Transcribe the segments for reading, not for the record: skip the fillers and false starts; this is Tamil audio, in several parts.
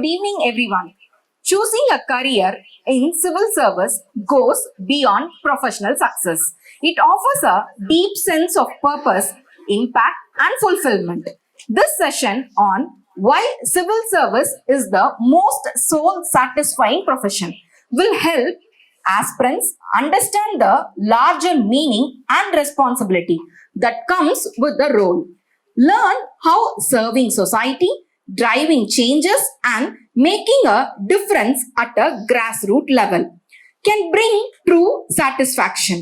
Good evening, everyone. Choosing a career in civil service goes beyond professional success. It offers a deep sense of purpose, impact, and fulfillment. This session on why civil service is the most soul-satisfying profession will help aspirants understand the larger meaning and responsibility that comes with the role. Learn how serving society, driving changes, and making a difference at a grassroots level can bring true satisfaction.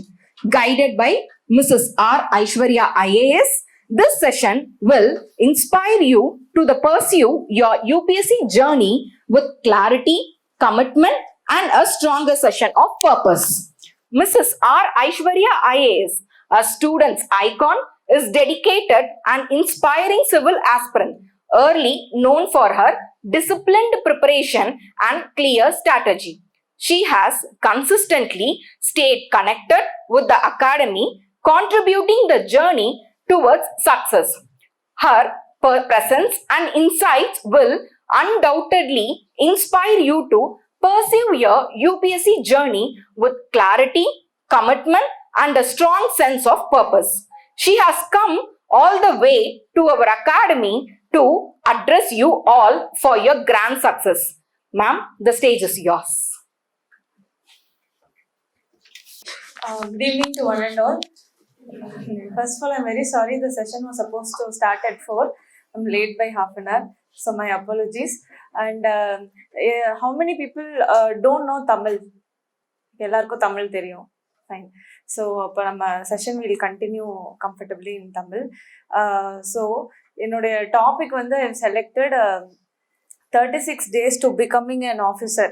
Guided by Mrs. R. Aishwarya IAS, this session will inspire you to pursue your UPSC journey with clarity, commitment, and a stronger sense of purpose. Mrs. R. Aishwarya IAS, a student's icon, is dedicated and inspiring civil aspirant, early known for her disciplined preparation and clear strategy. She has consistently stayed connected with the academy, contributing the journey towards success. Her presence and insights will undoubtedly inspire you to pursue your UPSC journey with clarity, commitment, and a strong sense of purpose. She has come all the way to our academy to address you all for your grand success. Ma'am, the stage is yours. Good evening to one and all. First of all, I'm very sorry the session was supposed to start at 4. I'm late by half an hour, so my apologies. And how many people don't know Tamil? எல்லாருக்கும் தமிழ் தெரியும். Fine. So, இப்போ நம்ம session will continue comfortably in Tamil. So, என்னுடைய டாபிக் வந்து I've selected 36 days to becoming an officer.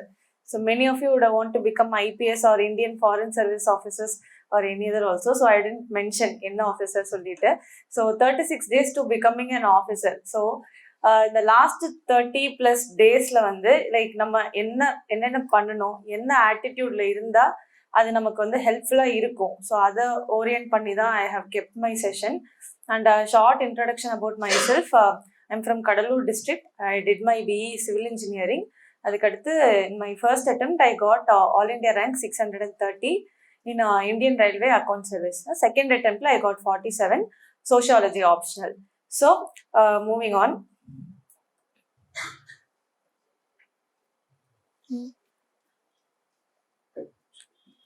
So, many of you would want to become IPS or Indian Foreign Service Officers or any other also. So, I didn't mention என்ன officer சொல்லிட்டு. So, 36 days to becoming an officer. So, இந்த லாஸ்ட் 30+ டேஸ்ல வந்து லைக் நம்ம என்னென்ன பண்ணணும், என்ன ஆட்டிடியூட்ல இருந்தா அது நமக்கு வந்து ஹெல்ப்ஃபுல்லாக இருக்கும். ஸோ அதை ஓரியன்ட் பண்ணி தான் I have kept my session. And short introduction about myself. I'm from Cuddalore district. I did my B E civil engineering. அதுக்கடுத்து my first attempt I got all India rank 630 in Indian railway account service. Second அட்டெம்ப்ட்ல I got 47, sociology optional. So moving on.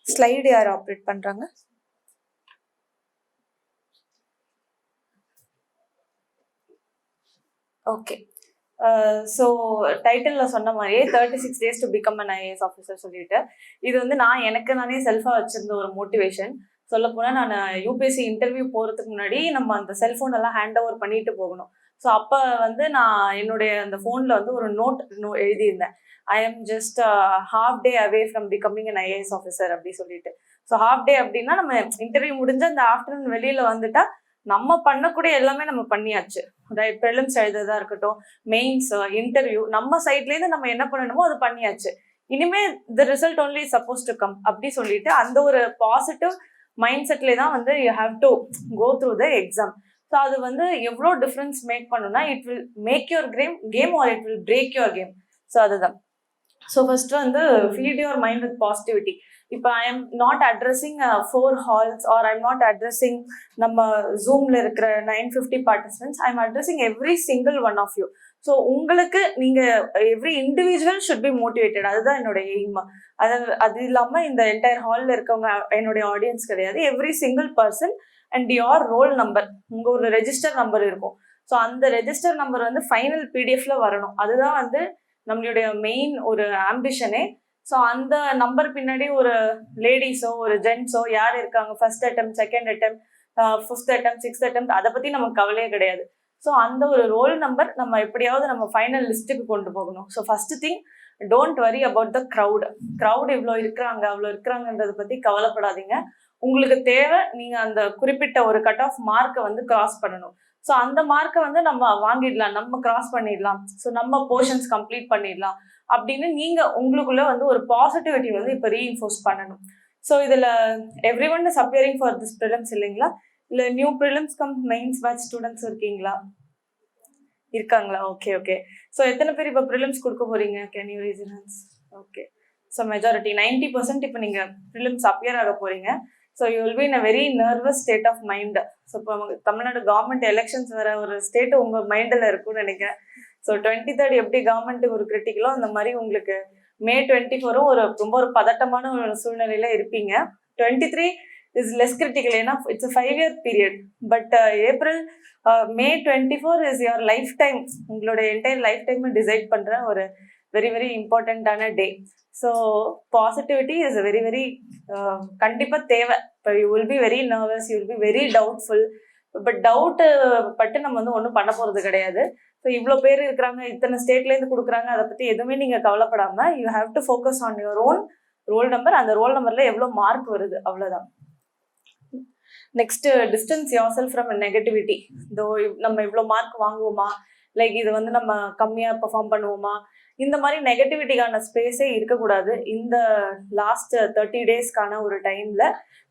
Slide யார் ஆப்ரேட் பண்றாங்க? ஓகே. ஸோ டைட்டிலில் சொன்ன மாதிரியே 36 days to become an IAS officer சொல்லிட்டு, இது வந்து எனக்கு நானே செல்ஃபாக வச்சிருந்த ஒரு மோட்டிவேஷன். சொல்லப்போனால் நான் யூபிஎஸ்சி இன்டர்வியூ போகிறதுக்கு முன்னாடி நம்ம அந்த செல்ஃபோன் எல்லாம் ஹேண்ட் ஓவர் பண்ணிட்டு போகணும். ஸோ அப்போ வந்து நான் என்னுடைய அந்த ஃபோனில் வந்து ஒரு நோட் எழுதியிருந்தேன். I am just half day away from becoming an IAS officer அப்படி சொல்லிட்டு. ஸோ ஹாஃப் டே அப்படின்னா நம்ம இன்டர்வியூ முடிஞ்ச அந்த ஆஃப்டர்நூன் வெளியில வந்துட்டா நம்ம பண்ணக்கூடிய எல்லாமே நம்ம பண்ணியாச்சு. ரைட், ப்ரிலிம்ஸ் எழுதுறதா இருக்கட்டும், மெயின்ஸ், இன்டர்வியூ, நம்ம சைட்லேருந்து நம்ம என்ன பண்ணணுமோ அது பண்ணியாச்சு. இனிமே the result only suppose to come அப்படி சொல்லிட்டு அந்த ஒரு பாசிட்டிவ் மைண்ட் செட்லேயே தான் வந்து you have to go through the exam. So அது வந்து எவ்வளோ டிஃப்ரென்ஸ் மேக் பண்ணுன்னா it will make your game or it will break your game. So அதுதான். ஸோ ஃபர்ஸ்ட் வந்து feed your mind with positivity. இப்போ I am not addressing 4 halls or I'm not addressing நம்ம ஜூம்ல இருக்கிற 950 participants. I am addressing every single one of you. So உங்களுக்கு நீங்கள் every individual should be motivated. அதுதான் என்னோட எய்ம். அது இல்லாமல் இந்த என்டையர் ஹாலில் இருக்கவங்க என்னுடைய ஆடியன்ஸ் கிடையாது. Every single person and your roll number, உங்கள் ஒரு ரெஜிஸ்டர் நம்பர் இருக்கும். ஸோ அந்த ரெஜிஸ்டர் நம்பர் வந்து ஃபைனல் பிடிஎஃப்ல வரணும். அதுதான் வந்து நம்மளுடைய மெயின் ஒரு ஆம்பிஷனே. ஸோ அந்த நம்பர் பின்னாடி ஒரு லேடிஸோ ஒரு ஜென்ட்ஸோ யார் இருக்காங்க, first attempt, second attempt, 5th attempt, 6th attempt, அதை பற்றி நமக்கு கவலையே கிடையாது. ஸோ அந்த ஒரு ரோல் நம்பர் நம்ம எப்படியாவது நம்ம ஃபைனல் லிஸ்ட்டுக்கு கொண்டு போகணும். So first thing, don't worry about the crowd. இவ்வளோ இருக்கிறாங்க அவ்வளோ இருக்கிறாங்கன்றதை பற்றி கவலைப்படாதீங்க. உங்களுக்கு தேவை நீங்கள் அந்த குறிப்பிட்ட ஒரு கட் ஆஃப் மார்க்கை வந்து கிராஸ் பண்ணணும். ஸோ அந்த மார்க்கை வந்து நம்ம வாங்கிடலாம், நம்ம கிராஸ் பண்ணிடலாம், ஸோ நம்ம போர்ஷன்ஸ் கம்ப்ளீட் பண்ணிடலாம் அப்படின்னு நீங்கள் உங்களுக்குள்ள வந்து ஒரு பாசிட்டிவிட்டி வந்து இப்போ ரீஇன்ஃபோர்ஸ் பண்ணணும். ஸோ இதில் every one is appearing for this prelims இல்லைங்களா? இல்லை new prelims cum mains batch students இருக்கீங்களா? இருக்காங்களா? Okay okay. ஸோ எத்தனை பேர் இப்போ ப்ரிலிம்ஸ் கொடுக்க போறீங்க? Can you raise your hands? Okay. So majority 90% இப்போ நீங்கள் ப்ரிலிம்ஸ் அப்பியர் ஆக போறீங்க. So you will be in a very nervous state of mind. So இப்போ தமிழ்நாடு கவர்மெண்ட் எலெக்ஷன்ஸ் வர ஒரு ஸ்டேட் உங்கள் மைண்டில் இருக்கும்னு நினைக்கிறேன். ஸோ 23rd எப்படி கவர்மெண்ட்டுக்கு ஒரு கிரிட்டிக்கலோ அந்த மாதிரி உங்களுக்கு May 24ம் ரொம்ப ஒரு பதட்டமான ஒரு சூழ்நிலையில இருப்பீங்க. 23 இஸ் லெஸ் கிரிட்டிக்கல், ஏன்னா it's a 5-year period. But May 24 is your life time, உங்களுடைய என்டையர் லைஃப் டைம் டிசைட் பண்ற ஒரு வெரி வெரி இம்பார்ட்டண்ட்டான day. So positivity is very very கண்டிப்பாக தேவை. இப்போ you will be very nervous, you will be very doubtful. But doubt பட்டு நம்ம வந்து ஒன்றும் பண்ண போகிறது கிடையாது. ஸோ இவ்வளோ பேர் இருக்கிறாங்க, இத்தனை ஸ்டேட்லேருந்து கொடுக்குறாங்க, அதை பற்றி எதுவுமே நீங்கள் கவலைப்படாமல் you have to focus on your own roll number. அந்த ரோல் நம்பரில் எவ்வளோ மார்க் வருது அவ்வளோதான். Next, distance your self from negativity. இதோ நம்ம இவ்வளோ மார்க் வாங்குவோமா, லைக் இது வந்து நம்ம கம்மியாக பெர்ஃபார்ம் பண்ணுவோமா, இந்த மாதிரி நெகட்டிவிட்டிக்கான ஸ்பேஸே இருக்கக்கூடாது இந்த லாஸ்ட் 30 டேஸ்க்கான ஒரு டைமில்.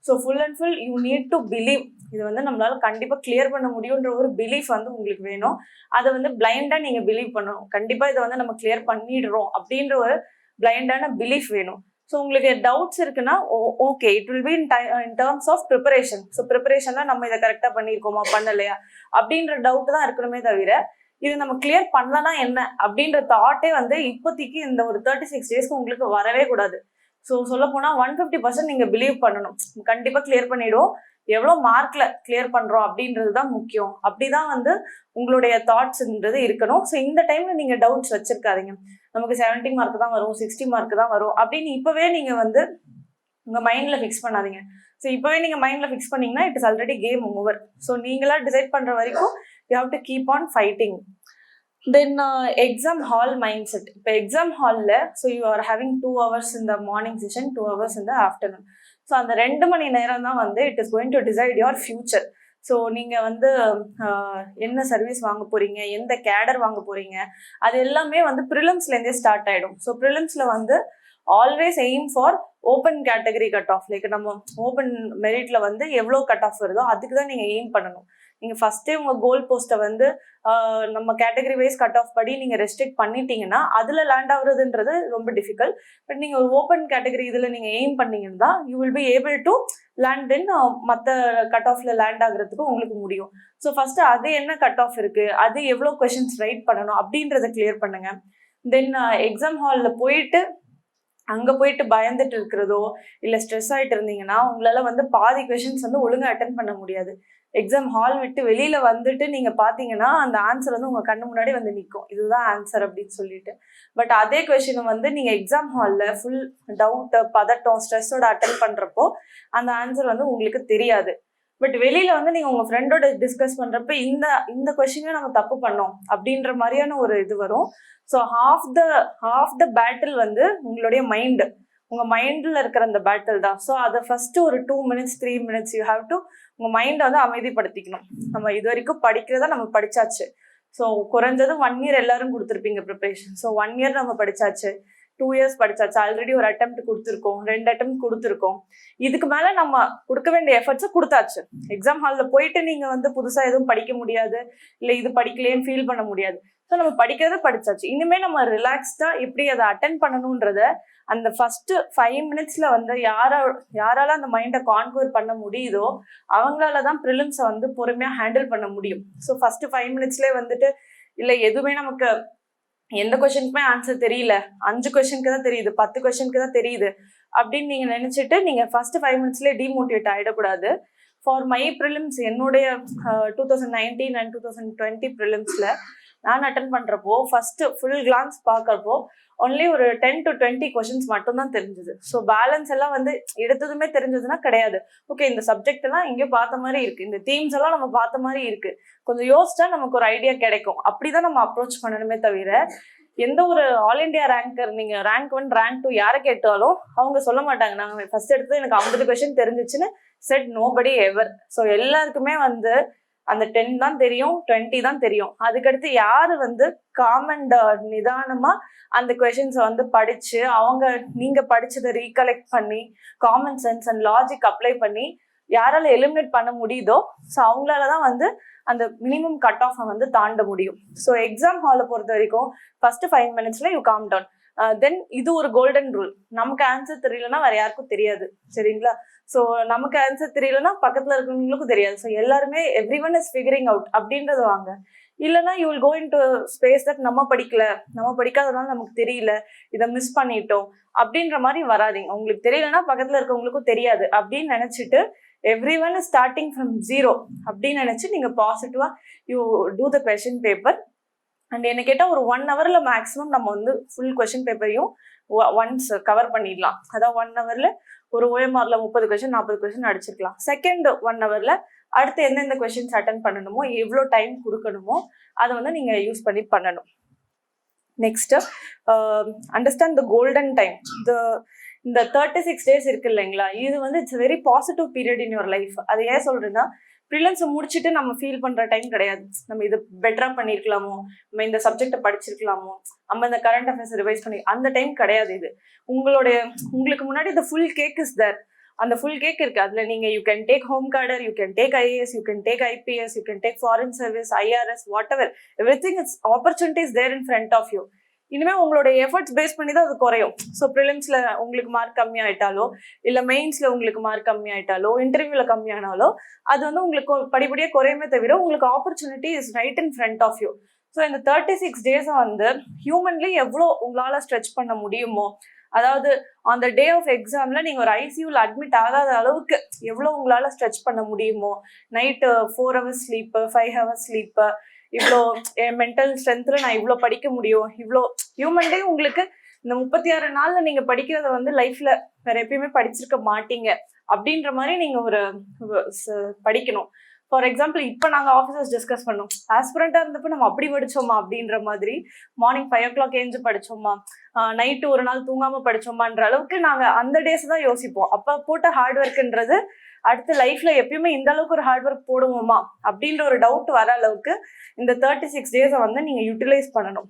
So full and full you need to believe, இது வந்து நம்மளால கண்டிப்பாக கிளியர் பண்ண முடியுன்ற ஒரு பிலீஃப் வந்து உங்களுக்கு வேணும். அதை வந்து பிளைண்டாக நீங்கள் பிலீவ் பண்ணணும். கண்டிப்பாக இதை வந்து நம்ம கிளியர் பண்ணிடுறோம் அப்படின்ற ஒரு பிளைண்டான பிலீஃப் வேணும். ஸோ உங்களுக்கு டவுட்ஸ் இருக்குன்னா okay, it will be in terms of preparation. So ப்ரிப்பரேஷன்லாம் நம்ம இதை கரெக்டாக பண்ணியிருக்கோமா பண்ணலையா அப்படின்ற டவுட் தான் இருக்கணுமே தவிர இது நம்ம கிளியர் பண்ணலன்னா என்ன அப்படின்ற தாட்டே வந்து இப்போதைக்கு இந்த ஒரு 36 டேஸ்க்கு உங்களுக்கு வரவே கூடாது. ஸோ சொல்ல போனால் 150% நீங்கள் பிலீவ் பண்ணணும், கண்டிப்பாக கிளியர் பண்ணிவிடுவோம். எவ்வளோ மார்க்ல கிளியர் பண்ணுறோம் அப்படின்றது தான் முக்கியம். அப்படிதான் வந்து உங்களுடைய தாட்ஸ்ன்றது இருக்கணும். ஸோ இந்த டைம்ல நீங்கள் டவுட்ஸ் வச்சிருக்காதீங்க, நமக்கு 70 மார்க் தான் வரும், 60 மார்க் தான் வரும் அப்படின்னு இப்போவே நீங்கள் வந்து உங்கள் மைண்டில் ஃபிக்ஸ் பண்ணாதீங்க. ஸோ இப்போவே நீங்கள் மைண்டில் ஃபிக்ஸ் பண்ணீங்கன்னா it is already game over. So நீங்களா டிசைட் பண்ணுற வரைக்கும் you have to keep on fighting. Then exam hall mind set. இப்போ எக்ஸாம் ஹாலில் so you are having 2 hours இந்த மார்னிங் செஷன், 2 hours இந்த ஆஃப்டர்நூன். ஸோ அந்த 2 மணி நேரம் தான் வந்து it is going to decide your future. So நீங்கள் வந்து என்ன சர்வீஸ் வாங்க போகிறீங்க, எந்த கேடர் வாங்க போகிறீங்க, அது எல்லாமே வந்து ப்ரிலிம்ஸ்லேருந்தே ஸ்டார்ட் ஆகிடும். ஸோ ப்ரிலிம்ஸில் வந்து always aim for open category cut off. Like நம்ம ஓப்பன் மெரிட்ல வந்து எவ்வளோ கட் ஆஃப் வருதோ அதுக்கு தான் நீங்கள் எய்ம் பண்ணணும். நீங்கள் ஃபஸ்ட்டே உங்கள் கோல் போஸ்ட்டை வந்து நம்ம கேட்டகரி வைஸ் கட் ஆஃப் படி நீங்கள் ரெஸ்ட்ரிக்ட் பண்ணிட்டீங்கன்னா அதில் லேண்ட் ஆகுறதுன்றது ரொம்ப டிஃபிகல்ட். பட் நீங்கள் ஒரு ஓப்பன் கேட்டகரி இதில் நீங்கள் எய்ம் பண்ணீங்கன்னா you will be able to land இன் மற்ற கட் ஆஃப்ல லேண்ட் ஆகுறதுக்கு உங்களுக்கு முடியும். ஸோ ஃபஸ்ட்டு அது என்ன கட் ஆஃப் இருக்குது, அது எவ்வளோ கொஷின்ஸ் ரைட் பண்ணணும் அப்படின்றத கிளியர் பண்ணுங்கள். தென் எக்ஸாம் ஹாலில் போயிட்டு அங்கே போயிட்டு பயந்துட்டு இருக்கிறதோ இல்லை ஸ்ட்ரெஸ் ஆகிட்டு இருந்தீங்கன்னா உங்களால் வந்து பாதி கொஷின்ஸ் வந்து ஒழுங்காக அட்டென்ட் பண்ண முடியாது. எக்ஸாம் ஹால் விட்டு வெளியில் வந்துட்டு நீங்கள் பார்த்தீங்கன்னா அந்த ஆன்சர் வந்து உங்கள் கண்ணு முன்னாடி வந்து நிற்கும், இதுதான் ஆன்சர் அப்படின்னு சொல்லிட்டு. பட் அதே கொஷினை வந்து நீங்கள் எக்ஸாம் ஹாலில் ஃபுல் டவுட்டு, பதட்டம், ஸ்ட்ரெஸ்ஸோட அட்டென்ட் பண்ணுறப்போ அந்த ஆன்சர் வந்து உங்களுக்கு தெரியாது. பட் வெளியில் வந்து நீங்கள் உங்கள் ஃப்ரெண்டோட டிஸ்கஸ் பண்ணுறப்ப இந்த கொஷினை நம்ம தப்பு பண்ணோம் அப்படின்ற மாதிரியான ஒரு இது வரும். ஸோ ஹாஃப் த பேட்டில் வந்து உங்களுடைய மைண்டு, உங்கள் மைண்டில் இருக்கிற அந்த பேட்டில் தான். ஸோ அதை ஃபஸ்ட்டு ஒரு 2 minutes 3 minutes you have to உங்கள் மைண்டை வந்து அமைதிப்படுத்திக்கணும். நம்ம இது வரைக்கும் படிக்கிறதா நம்ம படித்தாச்சு. ஸோ குறைஞ்சது 1 year எல்லாரும் கொடுத்துருப்பீங்க ப்ரிப்பரேஷன். ஸோ 1 year நம்ம படித்தாச்சு, 2 years படிச்சாச்சு, ஆல்ரெடி ஒரு அட்டெம்ப்ட் கொடுத்துருக்கோம், 2 அட்டெம்ப்ட் கொடுத்துருக்கோம். இதுக்கு மேலே நம்ம கொடுக்க வேண்டிய எஃபர்ட்ஸை கொடுத்தாச்சு. எக்ஸாம் ஹாலில் போயிட்டு நீங்கள் வந்து புதுசாக எதுவும் படிக்க முடியாது, இல்லை இது படிக்கலேன்னு ஃபீல் பண்ண முடியாது. ஸோ நம்ம படிக்கிறத படிச்சாச்சு, இனிமேல் நம்ம ரிலாக்ஸ்டாக எப்படி அதை அட்டென்ட் பண்ணணுன்றத அந்த ஃபர்ஸ்ட் 5 minutesல வந்து யாரால அந்த மைண்டை கான்கூர் பண்ண முடியுதோ அவங்களால தான் ப்ரிலிம்ஸை வந்து பொறுமையாக ஹேண்டில் பண்ண முடியும். ஸோ ஃபர்ஸ்ட் 5 minutesலேயே வந்துட்டு இல்லை எதுவுமே நமக்கு எந்த கொஸ்டினுக்குமே ஆன்சர் தெரியல, 5 கொஸ்டினுக்கு தான் தெரியுது, 10 கொஸ்டினுக்கு தான் தெரியுது அப்படின்னு நீங்கள் நினச்சிட்டு நீங்கள் ஃபர்ஸ்ட் 5 minutesலேயே டிமோட்டிவேட் ஆகிடக்கூடாது. ஃபார் மை ப்ரிலிம்ஸ், என்னுடைய 2019 and 2020 ப்ரிலிம்ஸில் நான் அட்டன் பண்ணுறப்போ ஃபஸ்ட்டு ஃபுல் கிளான்ஸ் பார்க்குறப்போ ஒன்லி ஒரு 10 to 20 கொஷின்ஸ் மட்டும்தான் தெரிஞ்சுது. ஸோ பேலன்ஸ் எல்லாம் வந்து எடுத்ததுமே தெரிஞ்சதுன்னா கிடையாது. ஓகே, இந்த சப்ஜெக்ட் எல்லாம் எங்கேயோ பார்த்த மாதிரி இருக்குது, இந்த தீம்ஸ் எல்லாம் நம்ம பார்த்த மாதிரி இருக்குது, கொஞ்சம் யோசிச்சா நமக்கு ஒரு ஐடியா கிடைக்கும். அப்படிதான் நம்ம அப்ரோச் பண்ணணுமே தவிர எந்த ஒரு ஆல் இண்டியா ரேங்கர் நீங்கள் ரேங்க் 1 ரேங்க் 2 யாரை கேட்டாலும் அவங்க சொல்ல மாட்டாங்க நாங்கள் ஃபர்ஸ்ட் எடுத்து எனக்கு 50 கொஷின் தெரிஞ்சிச்சுன்னு செட் நோபடி எவர். ஸோ எல்லாருக்குமே வந்து அந்த 10 தான் தெரியும், 20 தான் தெரியும். அதுக்கடுத்து யாரு வந்து காமன் நிதானமா அந்த கொஷின்ஸை வந்து படிச்சு நீங்க படிச்சதை ரீகலெக்ட் பண்ணி common sense and logic apply பண்ணி யாரால எலிமினேட் பண்ண முடியுதோ ஸோ அவங்களால தான் வந்து அந்த மினிமம் கட் ஆஃப் வந்து தாண்ட முடியும். ஸோ எக்ஸாம் ஹாலை பொறுத்த வரைக்கும் first 5 minutes you calm down. Then இது ஒரு கோல்டன் ரூல். நமக்கு ஆன்சர் தெரியலன்னா வேற யாருக்கும் தெரியாது, சரிங்களா? ஸோ நமக்கு ஆன்சர் தெரியலன்னா பக்கத்துல இருக்கிறவங்களுக்கும் தெரியாது. ஸோ எல்லாருமே every one is figuring out அப்படின்றது வாங்க. இல்லைன்னா you will go into space that நம்ம படிக்காதனால நமக்கு தெரியல, இதை மிஸ் பண்ணிட்டோம் அப்படின்ற மாதிரி வராதிங்க. உங்களுக்கு தெரியலன்னா பக்கத்துல இருக்கவங்களுக்கும் தெரியாது அப்படின்னு நினைச்சிட்டு every one is starting from 0 அப்படின்னு நினைச்சு நீங்க பாசிட்டிவா you do the question paper. And என்ன கேட்டால் ஒரு 1 hourல மேக்ஸிமம் நம்ம வந்து ஃபுல் கொஸ்டின் பேப்பரையும் ஒன்ஸ் கவர் பண்ணிடலாம். அதாவது 1 hourல ஒரு OMRல 30 கொஸ்டின் 40 கொஸ்டின் அடிச்சிருக்கலாம். செகண்ட் 1 hourல அடுத்து எந்தெந்த கொஸ்டின்ஸ் அட்டன் பண்ணணுமோ எவ்வளோ டைம் கொடுக்கணுமோ அதை வந்து நீங்க யூஸ் பண்ணி பண்ணணும். Next understand the golden time. இந்த 36 days இருக்கு இல்லைங்களா, இது வந்து it's very positive period in your life. அது ஏன் சொல்றேன்னா ப்ரிலிம்ஸ் முடிச்சுட்டு நம்ம ஃபீல் பண்ற டைம் கிடையாது. நம்ம இது பெட்டரா பண்ணிருக்கலாமோ, நம்ம இந்த சப்ஜெக்டை படிச்சிருக்கலாமோ, நம்ம இந்த கரண்ட் அஃபேர்ஸ் ரிவைஸ் பண்ணி அந்த டைம் கிடையாது. இது உங்களுக்கு முன்னாடி இந்த ஃபுல் கேக் இஸ் தேர். அந்த ஃபுல் கேக் இருக்கு. அதுல நீங்க you can take home cadre, you can take IAS, you can take IPS, you can take foreign service, IRS, whatever, everything it's opportunities there in front of you. இனிமே உங்களோட எஃபர்ட்ஸ் பேஸ் பண்ணி தான் அது குறையும். ஸோ ப்ரிலிம்ஸ்ல உங்களுக்கு மார்க் கம்மியாயிட்டாலோ, இல்லை மெயின்ஸ்ல உங்களுக்கு மார்க் கம்மியாயிட்டாலோ, இன்டர்வியூல கம்மியானாலோ அது வந்து உங்களுக்கு படிப்படியாக குறையுமே தவிர உங்களுக்கு opportunity is right in front of you. So இந்த 36 days வந்து ஹியூமன்லி எவ்வளோ உங்களால ஸ்ட்ரெச் பண்ண முடியுமோ, அதாவது அந்த டே ஆஃப் எக்ஸாம்ல நீங்க ஒரு ICUல அட்மிட் ஆகாத அளவுக்கு எவ்வளோ உங்களால ஸ்ட்ரெச் பண்ண முடியுமோ, night 4 hours sleep, 5 hours sleep, இவ்வளோ என் மென்டல் ஸ்ட்ரென்த்ல நான் இவ்வளோ படிக்க முடியும், இவ்வளோ ஹியூமன் டே உங்களுக்கு இந்த 36 நாள்ல நீங்க படிக்கிறத வந்து லைஃப்ல வேற எப்பயுமே படிச்சிருக்க மாட்டீங்க அப்படின்ற மாதிரி நீங்க ஒரு படிக்கணும். ஃபார் எக்ஸாம்பிள் இப்போ நாங்கள் ஆஃபீஸர்ஸ் டிஸ்கஸ் பண்ணோம், ஆஸ்பிரண்டா இருந்தப்போ நம்ம அப்படி படிச்சோமா அப்படின்ற மாதிரி, மார்னிங் 5 o'clock எழுந்து படிச்சோமா, நைட்டு ஒரு நாள் தூங்காம படிச்சோமான்ற அளவுக்கு நாங்கள் அந்த டேஸ் தான் யோசிப்போம். அப்போ போட்ட ஹார்ட் ஒர்க்குன்றது அடுத்த லைஃப்ல எப்பயுமே இந்த அளவுக்கு ஒரு ஹார்ட் ஒர்க் போடுவோமா அப்படின்ற ஒரு டவுட் வர அளவுக்கு இந்த 36 days வந்து நீங்க யூட்டிலைஸ் பண்ணணும்.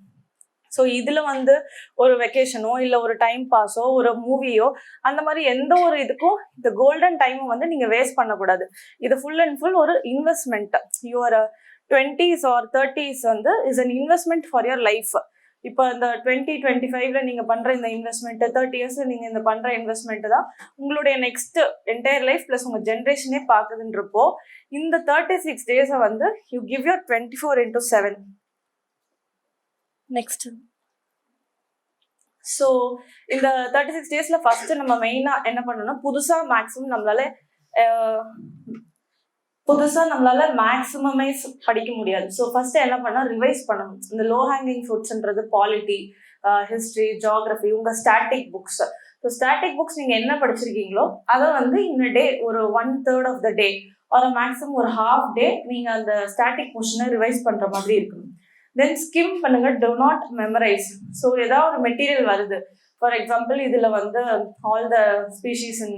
ஸோ இதுல வந்து ஒரு வெக்கேஷனோ இல்லை ஒரு டைம் பாஸோ ஒரு மூவியோ அந்த மாதிரி எந்த ஒரு இதுக்கும் இந்த கோல்டன் டைமை வந்து நீங்க வேஸ்ட் பண்ணக்கூடாது. இது ஃபுல் அண்ட் ஃபுல் ஒரு investment. Your 20s or 30s வந்து is an investment for your life. இப்போ இந்த 2025ல நீங்க பண்ற இந்த இன்வெஸ்ட்மெண்ட், 30 years நீங்க இந்த பண்ற இன்வெஸ்ட்மெண்ட் தான் உங்களுடைய நெக்ஸ்ட் என்டையர் லைஃப் பிளஸ் உங்க ஜென்ரேஷனே பார்க்குதுன்றப்போ இந்த 36 days வந்து you give your 24/7. Next so இந்த 36 daysல ஃபர்ஸ்ட் நம்ம மெயினா என்ன பண்ணணும்னா புதுசா நம்மளால மேக்ஸிமமே படிக்க முடியாது. ஸோ ஃபர்ஸ்ட் என்ன பண்ணா ரிவைஸ் பண்ணணும். இந்த லோ ஹேங்கிங் ஃப்ரூட்ஸ்ன்றது பாலிட்டி, ஹிஸ்ட்ரி, ஜியாகிரபி, உங்க static books. So static books நீங்க என்ன படிச்சிருக்கீங்களோ அதை வந்து இந்த டே ஒரு 1/3 ஆஃப் த டே ஒரு மேக்ஸிமம் ஒரு half day நீங்க அந்த ஸ்டாட்டிக் போர்ஷனை ரிவைஸ் பண்ற மாதிரி இருக்கணும். தென் ஸ்கிம் பண்ணுங்க, do நாட் மெமரைஸ். ஸோ ஏதாவது ஒரு மெட்டீரியல் வருது, ஃபார் எக்ஸாம்பிள் இதுல வந்து all the species in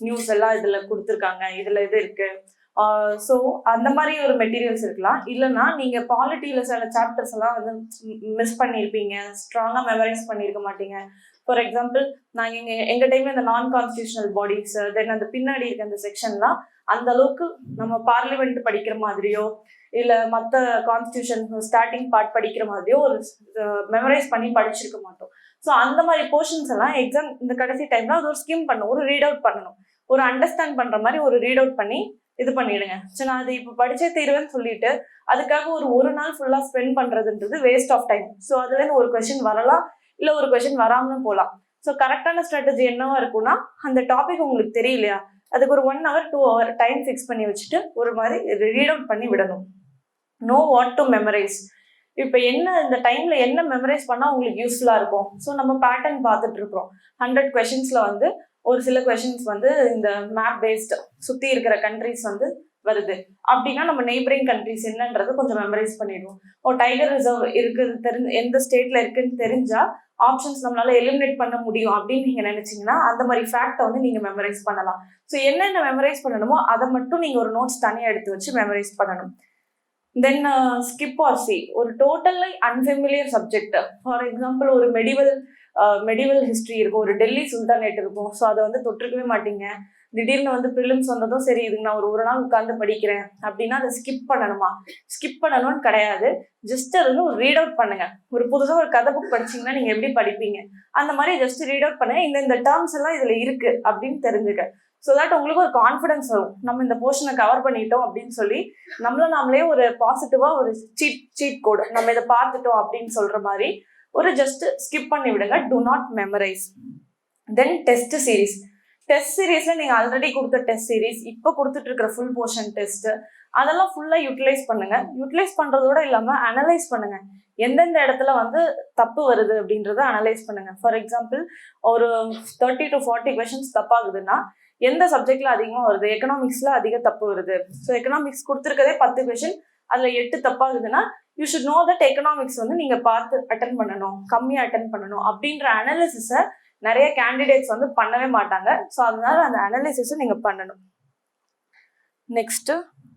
news எல்லாம் இதுல கொடுத்துருக்காங்க, இதுல இது இருக்கு. ஸோ அந்த மாதிரி ஒரு மெட்டீரியல்ஸ் இருக்கலாம். இல்லைன்னா நீங்க பாலிட்டியில சில சாப்டர்ஸ் எல்லாம் வந்து மிஸ் பண்ணியிருப்பீங்க, ஸ்ட்ராங்கா மெமரைஸ் பண்ணியிருக்க மாட்டீங்க. ஃபார் எக்ஸாம்பிள் நாங்கள் எங்க டைம்ல இந்த நான் கான்ஸ்டியூஷனல் பாடிஸ், தென் அந்த பின்னாடி இருக்க அந்த செக்ஷன்லாம் அந்த அளவுக்கு நம்ம பார்லிமெண்ட் படிக்கிற மாதிரியோ இல்லை மற்ற கான்ஸ்டியூஷன் ஸ்டார்டிங் பார்ட் படிக்கிற மாதிரியோ ஒரு மெமரைஸ் பண்ணி படிச்சிருக்க மாட்டோம். ஸோ அந்த மாதிரி போர்ஷன்ஸ் எல்லாம் எக்ஸாம் இந்த கடைசி டைம்ல அது ஒரு ஸ்கிம் பண்ணணும், ஒரு ரீட் அவுட் பண்ணணும், ஒரு அண்டர்ஸ்டாண்ட் பண்ற மாதிரி ஒரு ரீட் அவுட் பண்ணி இது பண்ணிடுங்க. சரி, நான் அது இப்போ படிச்சே தீருவேன்னு சொல்லிட்டு அதுக்காக ஒரு நாள் ஃபுல்லா ஸ்பெண்ட் பண்றதுன்றது வேஸ்ட் ஆஃப் டைம். ஸோ அதுல இருந்து ஒரு கொஸ்டின் வரலாம், இல்லை ஒரு கொஸ்டின் வராமலும் போகலாம். ஸோ கரெக்டான ஸ்ட்ராட்டஜி என்னவா இருக்கும்னா அந்த டாபிக் உங்களுக்கு தெரியலையா அதுக்கு ஒரு 1 hour 2 hour டைம் ஃபிக்ஸ் பண்ணி வச்சுட்டு ஒரு மாதிரி ரீட் அவுட் பண்ணி விடணும். Know what to memorise. இப்போ என்ன இந்த டைம்ல என்ன மெமரைஸ் பண்ணா உங்களுக்கு யூஸ்ஃபுல்லா இருக்கும். ஸோ நம்ம பேட்டர்ன் பார்த்துட்டு இருக்கிறோம். 100 questions வந்து ஒரு சில கொஸ்டின்ஸ் வந்து இந்த மேப் பேஸ்ட் சுத்தி இருக்கிற கண்ட்ரிஸ் வந்து வருது அப்படின்னா நம்ம நெய்பரிங் கண்ட்ரிஸ் என்னன்றது கொஞ்சம் மெமரைஸ் பண்ணிடுவோம். டைகர் ரிசர்வ் இருக்குது எந்த ஸ்டேட்ல இருக்குன்னு தெரிஞ்சா ஆப்ஷன்ஸ் நம்மளால எலிமினேட் பண்ண முடியும் அப்படின்னு நீங்க நினைச்சீங்கன்னா அந்த மாதிரி ஃபேக்டை வந்து நீங்க மெமரைஸ் பண்ணலாம். ஸோ என்னென்ன மெமரைஸ் பண்ணணுமோ அதை மட்டும் நீங்க ஒரு நோட்ஸ் தனியாக எடுத்து வச்சு மெமரைஸ் பண்ணணும். தென் ஸ்கிப் ஆர் சி ஒரு totally unfamiliar subject. For example ஒரு மெடிவல் ஹிஸ்ட்ரி இருக்கும், ஒரு டெல்லி சுல்தானேட் இருக்கும். ஸோ அதை வந்து தொட்டிருக்கவே மாட்டீங்க. திடீர்னு வந்து ப்ரிலிம்ஸ் வந்ததும் சரி இதுக்கு நான் ஒரு நாள் உட்காந்து படிக்கிறேன் அப்படின்னா அதை ஸ்கிப் பண்ணணுமா? ஸ்கிப் பண்ணணும்னு கிடையாது. ஜஸ்ட் அது வந்து ஒரு ரீட் அவுட் பண்ணுங்க. ஒரு புதுசாக ஒரு கதை புக் படிச்சீங்கன்னா நீங்க எப்படி படிப்பீங்க, அந்த மாதிரி ஜஸ்ட் ரீட் அவுட் பண்ணுங்க. இந்த டேர்ம்ஸ் எல்லாம் இதுல இருக்கு அப்படின்னு தெரிஞ்சுக்க. ஸோ தட் உங்களுக்கு ஒரு கான்ஃபிடன்ஸ் வரும், நம்ம இந்த போர்ஷனை கவர் பண்ணிட்டோம் அப்படின்னு சொல்லி நாமளே ஒரு பாசிட்டிவா ஒரு சீட் கோடு நம்ம இதை பார்த்துட்டோம் அப்படின்னு சொல்ற மாதிரி ஒரு ஜஸ்ட் ஸ்கிப் பண்ணி விடுங்க. Do not memorize. Then test series. Test சீரீஸ்ல நீங்க ஆல்ரெடி கொடுத்த டெஸ்ட் சீரீஸ், இப்போ கொடுத்துட்டு இருக்கிற ஃபுல் போர்ஷன் டெஸ்ட், அதெல்லாம் ஃபுல்லா யூட்டிலைஸ் பண்ணுங்க. யூட்டிலைஸ் பண்றதோட இல்லாம அனலைஸ் பண்ணுங்க. எந்தெந்த இடத்துல வந்து தப்பு வருது அப்படின்றத அனலைஸ் பண்ணுங்க. ஃபார் எக்ஸாம்பிள் ஒரு 30 to 40 கொஸ்டின்ஸ் தப்பாகுதுன்னா எந்த சப்ஜெக்ட்ல அதிகமா வருது? எக்கனாமிக்ஸ்ல அதிக தப்பு வருது. ஸோ எக்கனாமிக்ஸ் கொடுத்துருக்கதே 10 கொஸ்டின், அதுல 8 தப்பாகுதுன்னா you should know that economics வந்து நீங்க பார்த்து அட்டன் பண்ணணும், கம்மியா அட்டன் பண்ணணும் அப்படின்ற அனாலிசிஸை நிறைய கேண்டிடேட்ஸ் வந்து பண்ணவே மாட்டாங்க. ஸோ அதனால அந்த அனாலிசிஸும் நீங்க பண்ணணும். Next,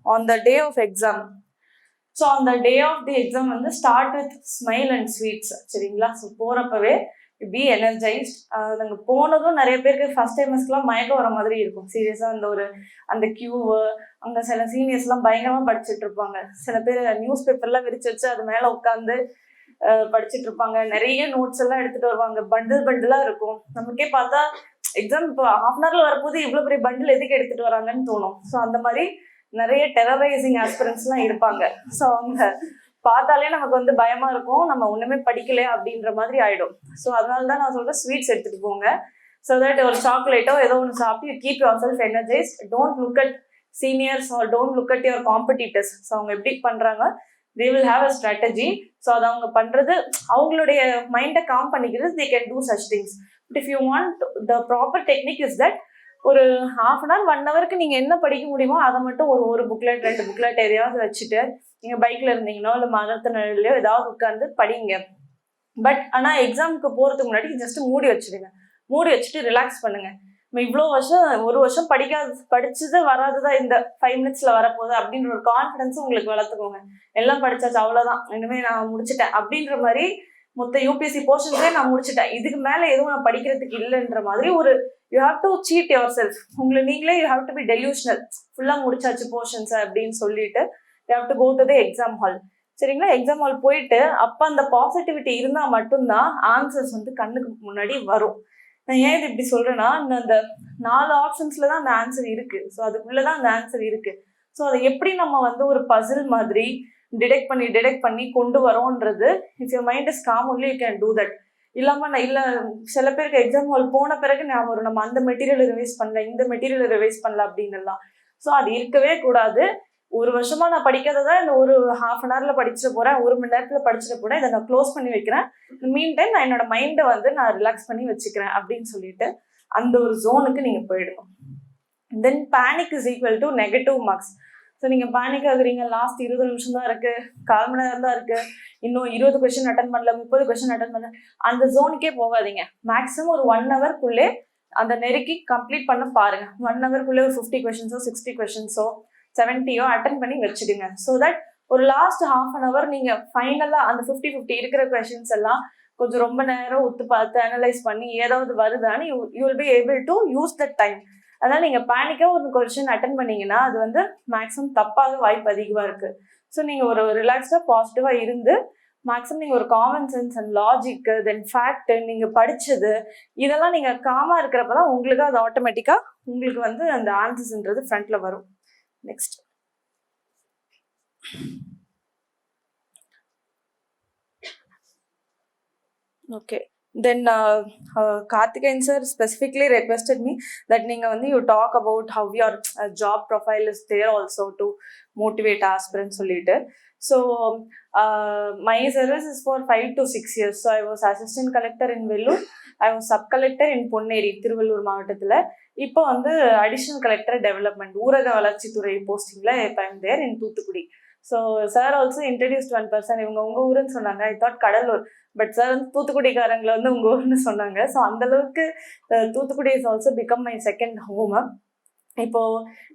on the day of exam. So அந்த டே ஆஃப் தி எக்ஸாம் வந்து start with smile and sweets. சரிங்களா? ஸோ போறப்பவே பி எனர்ஜைஸ்ட். நாங்கள் போனதும் நிறைய பேருக்கு ஃபர்ஸ்ட் டைமர்ஸ்க்குலாம் மயக்கம் வர மாதிரி இருக்கும். சீரியஸாக அந்த கியூவு அங்கே சில சீனியர்ஸ்லாம் பயங்கரமாக படிச்சுட்டு இருப்பாங்க. சில பேர் நியூஸ் பேப்பர்லாம் விரிச்சு வச்சு அது மேலே உட்காந்து படிச்சுட்டு இருப்பாங்க. நிறைய நோட்ஸ் எல்லாம் எடுத்துட்டு வருவாங்க. பண்டிலா இருக்கும். நமக்கே பார்த்தா எக்ஸாம் இப்போ ஹாஃப் அன் ஹவர்ல வரப்போது இவ்வளவு பெரிய பண்டில் எதுக்கு எடுத்துட்டு வராங்கன்னு தோணும். ஸோ அந்த மாதிரி நிறைய டெரரைசிங் ஆஸ்பிரன்ஸ் எல்லாம் இருப்பாங்க. ஸோ அவங்க பார்த்தாலே நமக்கு வந்து பயமா இருக்கும், நம்ம ஒண்ணுமே படிக்கல அப்படின்ற மாதிரி ஆயிடும். ஸோ அதனாலதான் நான் சொல்றேன், ஸ்வீட்ஸ் எடுத்துட்டு போங்க. ஸோ தட் ஒரு சாக்லேட்டோ ஏதோ ஒன்று சாப்பிட்டு keep your self energised. Don't look at seniors or don't look at your competitors. So அவங்க எப்படி பண்றாங்க, they will have a strategy. So அது அவங்க பண்றது, அவங்களுடைய மைண்டை காம் பண்ணிக்கிறது, they can do such things. But if you want the proper technique is that ஒரு ஹாஃப் அன் ஹவர் 1 ஹவருக்கு நீங்க என்ன படிக்க முடியுமோ அதை மட்டும் ஒரு புக்லெட் 2 புக்லெட் எதையாவது வச்சுட்டு நீங்க பைக்ல இருந்தீங்களோ இல்லை மரத்து நிலையிலயோ ஏதாவது உட்கார்ந்து படிங்க. பட் ஆனா எக்ஸாமுக்கு போறதுக்கு முன்னாடி ஜஸ்ட் மூடி வச்சுடுங்க. மூடி வச்சுட்டு ரிலாக்ஸ் பண்ணுங்க. நம்ம இவ்வளோ வருஷம் ஒரு வருஷம் படிச்சது வராதுதான் இந்த 5 மினிட்ஸ்ல வரப்போகுது அப்படின்ற ஒரு கான்ஃபிடன்ஸ் உங்களுக்கு வளர்த்துக்கோங்க. எல்லாம் படிச்சாச்சு, அவ்வளவுதான், இனிமே நான் முடிச்சுட்டேன் அப்படின்ற மாதிரி மொத்த யூபிஎஸ்சி போர்ஷன்ஸே நான் முடிச்சுட்டேன், இதுக்கு மேல எதுவும் நான் படிக்கிறதுக்கு இல்லைன்ற மாதிரி ஒரு you have to cheat yourself. உங்களை நீங்களே you have to be delusional. ஃபுல்லா முடிச்சாச்சு போர்ஷன்ஸ் அப்படின்னு சொல்லிட்டு you have to go to the exam hall. சரிங்களா? எக்ஸாம் ஹால் போயிட்டு அப்ப அந்த பாசிட்டிவிட்டி இருந்தா மட்டும்தான் ஆன்சர்ஸ் வந்து கண்ணுக்கு முன்னாடி வரும். நான் ஏன் இது இப்படி சொல்றேன்னா, அந்த 4 ஆப்ஷன்ஸ்ல தான் அந்த ஆன்சர் இருக்கு. ஸோ அதுக்குள்ளதான் அந்த ஆன்சர் இருக்கு. ஸோ அதை எப்படி நம்ம வந்து ஒரு பசில் மாதிரி டிடெக்ட் பண்ணி கொண்டு வரோன்றது, if your mind is calm only you can do that. இல்லாம நான் இல்ல சில பேருக்கு எக்ஸாம் ஹால் போன பிறகு ஞாபகம் நம்ம அந்த மெட்டீரியல் ரிவைஸ் பண்ணல, இந்த மெட்டீரியல் ரிவைஸ் பண்ணல அப்படின்னு எல்லாம். ஸோ அது இருக்கவே கூடாது. ஒரு வருஷமா நான் படிக்காததான் இந்த ஒரு ஹாஃப் அன் ஹவர்ல படிச்சுட்டு போறேன், 1 மணி நேரத்துல படிச்சுட்டு போறேன், இதை நான் க்ளோஸ் பண்ணி வைக்கிறேன். மீன் டைம் நான் என்னோட மைண்டை வந்து நான் ரிலாக்ஸ் பண்ணி வச்சுக்கிறேன் அப்படின்னு சொல்லிட்டு அந்த ஒரு ஜோனுக்கு நீங்க போயிடணும். Then panic is equal to negative marks. So நீங்க பேனிக் ஆகுறீங்க, லாஸ்ட் 20 நிமிஷம் தான் இருக்கு, 1/4 மணி நேரம் தான் இருக்கு, இன்னும் 20 கொஸ்டின் அட்டன் பண்ணல, 30 கொஸ்டின் அட்டன் பண்ணல, அந்த ஜோனுக்கே போகாதீங்க. மேக்ஸிமம் ஒரு 1 ஹவர்க்குள்ளே அந்த நெருக்கி கம்ப்ளீட் பண்ண பாருங்க. 1 ஹவர்க்குள்ளே ஒரு 50 கொஸ்டின்ஸோ 60 கொஸ்டின்ஸோ 70யோ அட்டன் பண்ணி வச்சுடுங்க. ஸோ தட் ஒரு லாஸ்ட் ஹாஃப் அன் ஹவர் நீங்க ஃபைனலா அந்த 50-50 இருக்கிற கொஸ்டின்ஸ் எல்லாம் கொஞ்சம் ரொம்ப நேரம் ஒத்து பார்த்து அனலைஸ் பண்ணி ஏதாவது வருதான்னு you will be able to use that time. அதனால நீங்க பேனிக்கா ஒரு கொஸ்டின் அட்டன் பண்ணீங்கன்னா அது வந்து மேக்ஸிமம் தப்பாக வாய்ப்பு அதிகமா இருக்கு. ஸோ நீங்க ஒரு ரிலாக்ஸ்டா பாசிட்டிவா இருந்து மேக்ஸிமம் நீங்க ஒரு common sense and logic then fact நீங்க படிச்சது இதெல்லாம் நீங்க காமா இருக்கிறப்பதான் உங்களுக்கு அது ஆட்டோமேட்டிக்கா உங்களுக்கு வந்து அந்த ஆன்சர்ஸ்ன்றது ஃப்ரண்ட்ல வரும். Next, okay. Then Karthikeyan sir specifically requested me that you talk about how your job profile is there also to motivate aspirants solite. So my service is for 5 to 6 years. So I was assistant collector in Vellore, I was sub collector in Ponneri, Thiruvallur மாவட்டத்துல. இப்போ additional collector development ஊரக வளர்ச்சித்துறை போஸ்டிங்ல இப்போ I'm there in Thoothukudi. So sir also introduced one person. இவங்க உங்க ஊருன்னு சொன்னாங்க. I thought Cuddalore, but sir தூத்துக்குடிக்காரங்களை உங்க ஊர்னு சொன்னாங்க. ஸோ அந்த அளவுக்கு Thoothukudi is also become my second home. இப்போ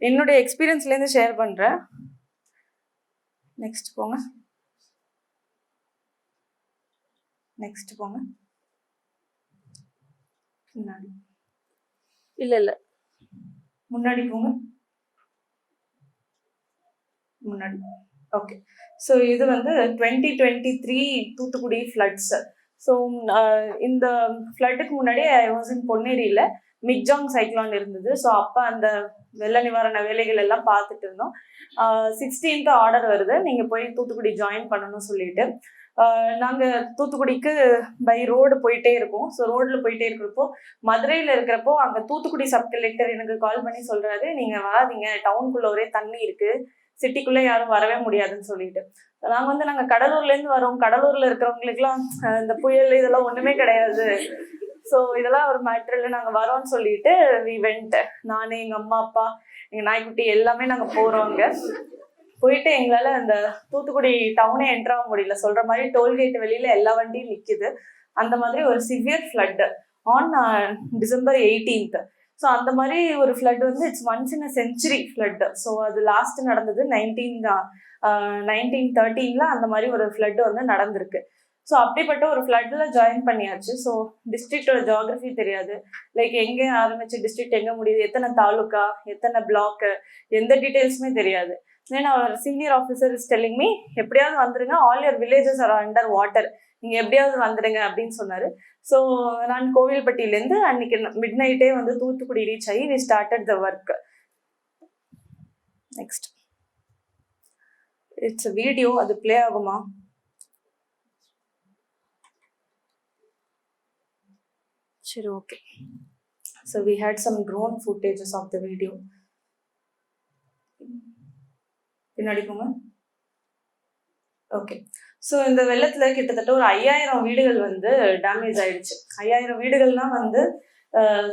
என்னுடைய எக்ஸ்பீரியன்ஸ்லேருந்து ஷேர் பண்றேன். நெக்ஸ்ட் போங்க. இல்ல முன்னாடி போங்க, முன்னாடி. ஓகே. ஸோ இது வந்து 2023 தூத்துக்குடி ஃப்ளட்ஸ். ஸோ இந்த ஃப்ளட்டுக்கு முன்னாடி I was in பொன்னேரியில் Michaung cyclone இருந்தது. ஸோ அப்போ அந்த வெள்ள நிவாரண வேலைகள் எல்லாம் பார்த்துட்டு இருந்தோம். 16th ஆர்டர் வருது, நீங்கள் போய் தூத்துக்குடி ஜாயின் பண்ணணும்னு சொல்லிட்டு. நாங்கள் தூத்துக்குடிக்கு பை ரோடு போயிட்டே இருக்கோம். ஸோ ரோடில் போயிட்டே இருக்கிறப்போ மதுரையில் இருக்கிறப்போ அங்கே தூத்துக்குடி சப் கலெக்டர் எனக்கு கால் பண்ணி சொல்கிறாரு, நீங்கள் வராதீங்க, டவுனுக்குள்ளே ஒரே தண்ணி இருக்குது, சிட்டிக்குள்ளே யாரும் வரவே முடியாதுன்னு சொல்லிட்டு. நாங்கள் கடலூர்லேருந்து வரோம், கடலூரில் இருக்கிறவங்களுக்குலாம் இந்த புயல் இதெல்லாம் ஒன்றுமே கிடையாது, ஸோ இதெல்லாம் ஒரு மேட்ரு இல்லை, நாங்கள் வரோம்னு சொல்லிட்டு வி வெண்ட். நான், எங்கள் அம்மா, அப்பா, எங்கள் நாய்க்குட்டி எல்லாமே நாங்கள் போகிறோங்க. போயிட்டு எங்களால் அந்த தூத்துக்குடி டவுனே என்ட்ராக முடியல. சொல்கிற மாதிரி டோல்கேட் வெளியில் எல்லா வண்டியும் நிற்கிது. அந்த மாதிரி ஒரு severe flood on December 18th. So அந்த மாதிரி ஒரு ஃப்ளட் வந்து it's once in a century flood. So அது லாஸ்ட் நடந்தது 1913 அந்த மாதிரி ஒரு ஃப்ளட் வந்து நடந்திருக்கு. ஸோ அப்படிப்பட்ட ஒரு ஃப்ளட்டில் ஜாயின் பண்ணியாச்சு. ஸோ டிஸ்ட்ரிக்டோட ஜியாகிரஃபி தெரியாது, லைக் எங்கே ஆரம்பிச்சு டிஸ்ட்ரிக்ட் எங்கே முடியுது, எத்தனை தாலுக்கா, எத்தனை பிளாக்கு, எந்த டீட்டெயில்ஸுமே தெரியாது. தென் அவர் senior officer is telling me, எப்படியாவது வந்துருங்க, all your villages are under water, நீங்கள் எப்படியாவது வந்துடுங்க அப்படின்னு சொன்னார். ஸோ நான் கோவில்பட்டியிலேருந்து அன்னைக்கு மிட் நைட்டே வந்து தூத்துக்குடி ரீச் ஆகி we started the work. Next it's video, அது பிளே ஆகுமா? சரி, okay. So we had some drone footages of the video. பின்னாடி போங்க. ஓகே. ஸோ இந்த வெள்ளத்தில் கிட்டத்தட்ட ஒரு 5000 வீடுகள் வந்து டேமேஜ் ஆயிடுச்சு. 5000 வீடுகள்லாம் வந்து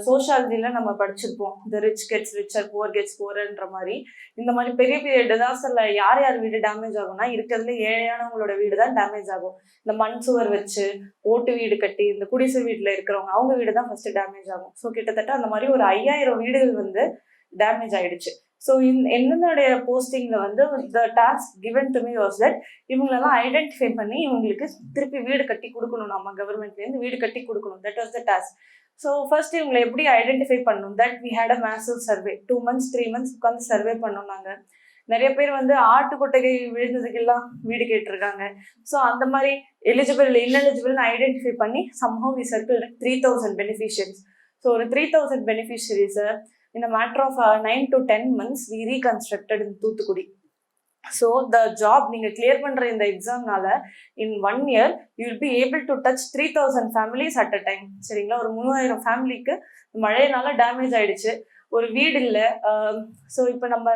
சோஷியாலஜியில் நம்ம படிச்சிருப்போம், the rich gets richer, poor gets புவர்ன்ற மாதிரி. இந்த மாதிரி பெரிய பெரிய டிசாஸ்டரில் யார் யார் வீடு டேமேஜ் ஆகும்னா, இருக்கிறதுல ஏழையானவங்களோட வீடு தான் டேமேஜ் ஆகும். இந்த மண் சுவர் வச்சு ஓட்டு வீடு கட்டி இந்த குடிசை வீட்டில் இருக்கிறவங்க அவங்க வீடு தான் ஃபர்ஸ்ட் டேமேஜ் ஆகும். ஸோ கிட்டத்தட்ட அந்த மாதிரி ஒரு 5000 வீடுகள் வந்து டேமேஜ் ஆயிடுச்சு. ஸோ என்னுடைய போஸ்டிங்ல வந்து த task given to me was that இவங்களெல்லாம் ஐடென்டிஃபை பண்ணி இவங்களுக்கு திருப்பி வீடு கட்டி கொடுக்கணும், நம்ம கவர்மெண்ட்லேருந்து வீடு கட்டி கொடுக்கணும். That was the task. So first இவங்களை எப்படி ஐடென்டிஃபை பண்ணணும், that we had a massive survey. 2 months 3 months உட்காந்து சர்வே பண்ணோம். நாங்கள் நிறைய பேர் வந்து ஆட்டு கொட்டகை விழுந்ததுக்கெல்லாம் வீடு கேட்டிருக்காங்க. ஸோ அந்த மாதிரி எலிஜிபிள் இன்எலிஜிபிள்னு ஐடென்டிஃபை பண்ணி somehow we circle 3000 beneficiaries. So ஒரு 3000 பெனிஃபிஷியரிஸை in a matter of 9 to 10 months we reconstructed in Thoothukudi. So the job நீங்கள் கிளியர் பண்ணுற இந்த எக்ஸாம்னால இன் 1 year you will be able to touch 3000 families at a time. சரிங்களா? ஒரு 3000 ஃபேமிலிக்கு மழையினால டேமேஜ் ஆயிடுச்சு, ஒரு வீடு இல்லை. ஸோ இப்போ நம்ம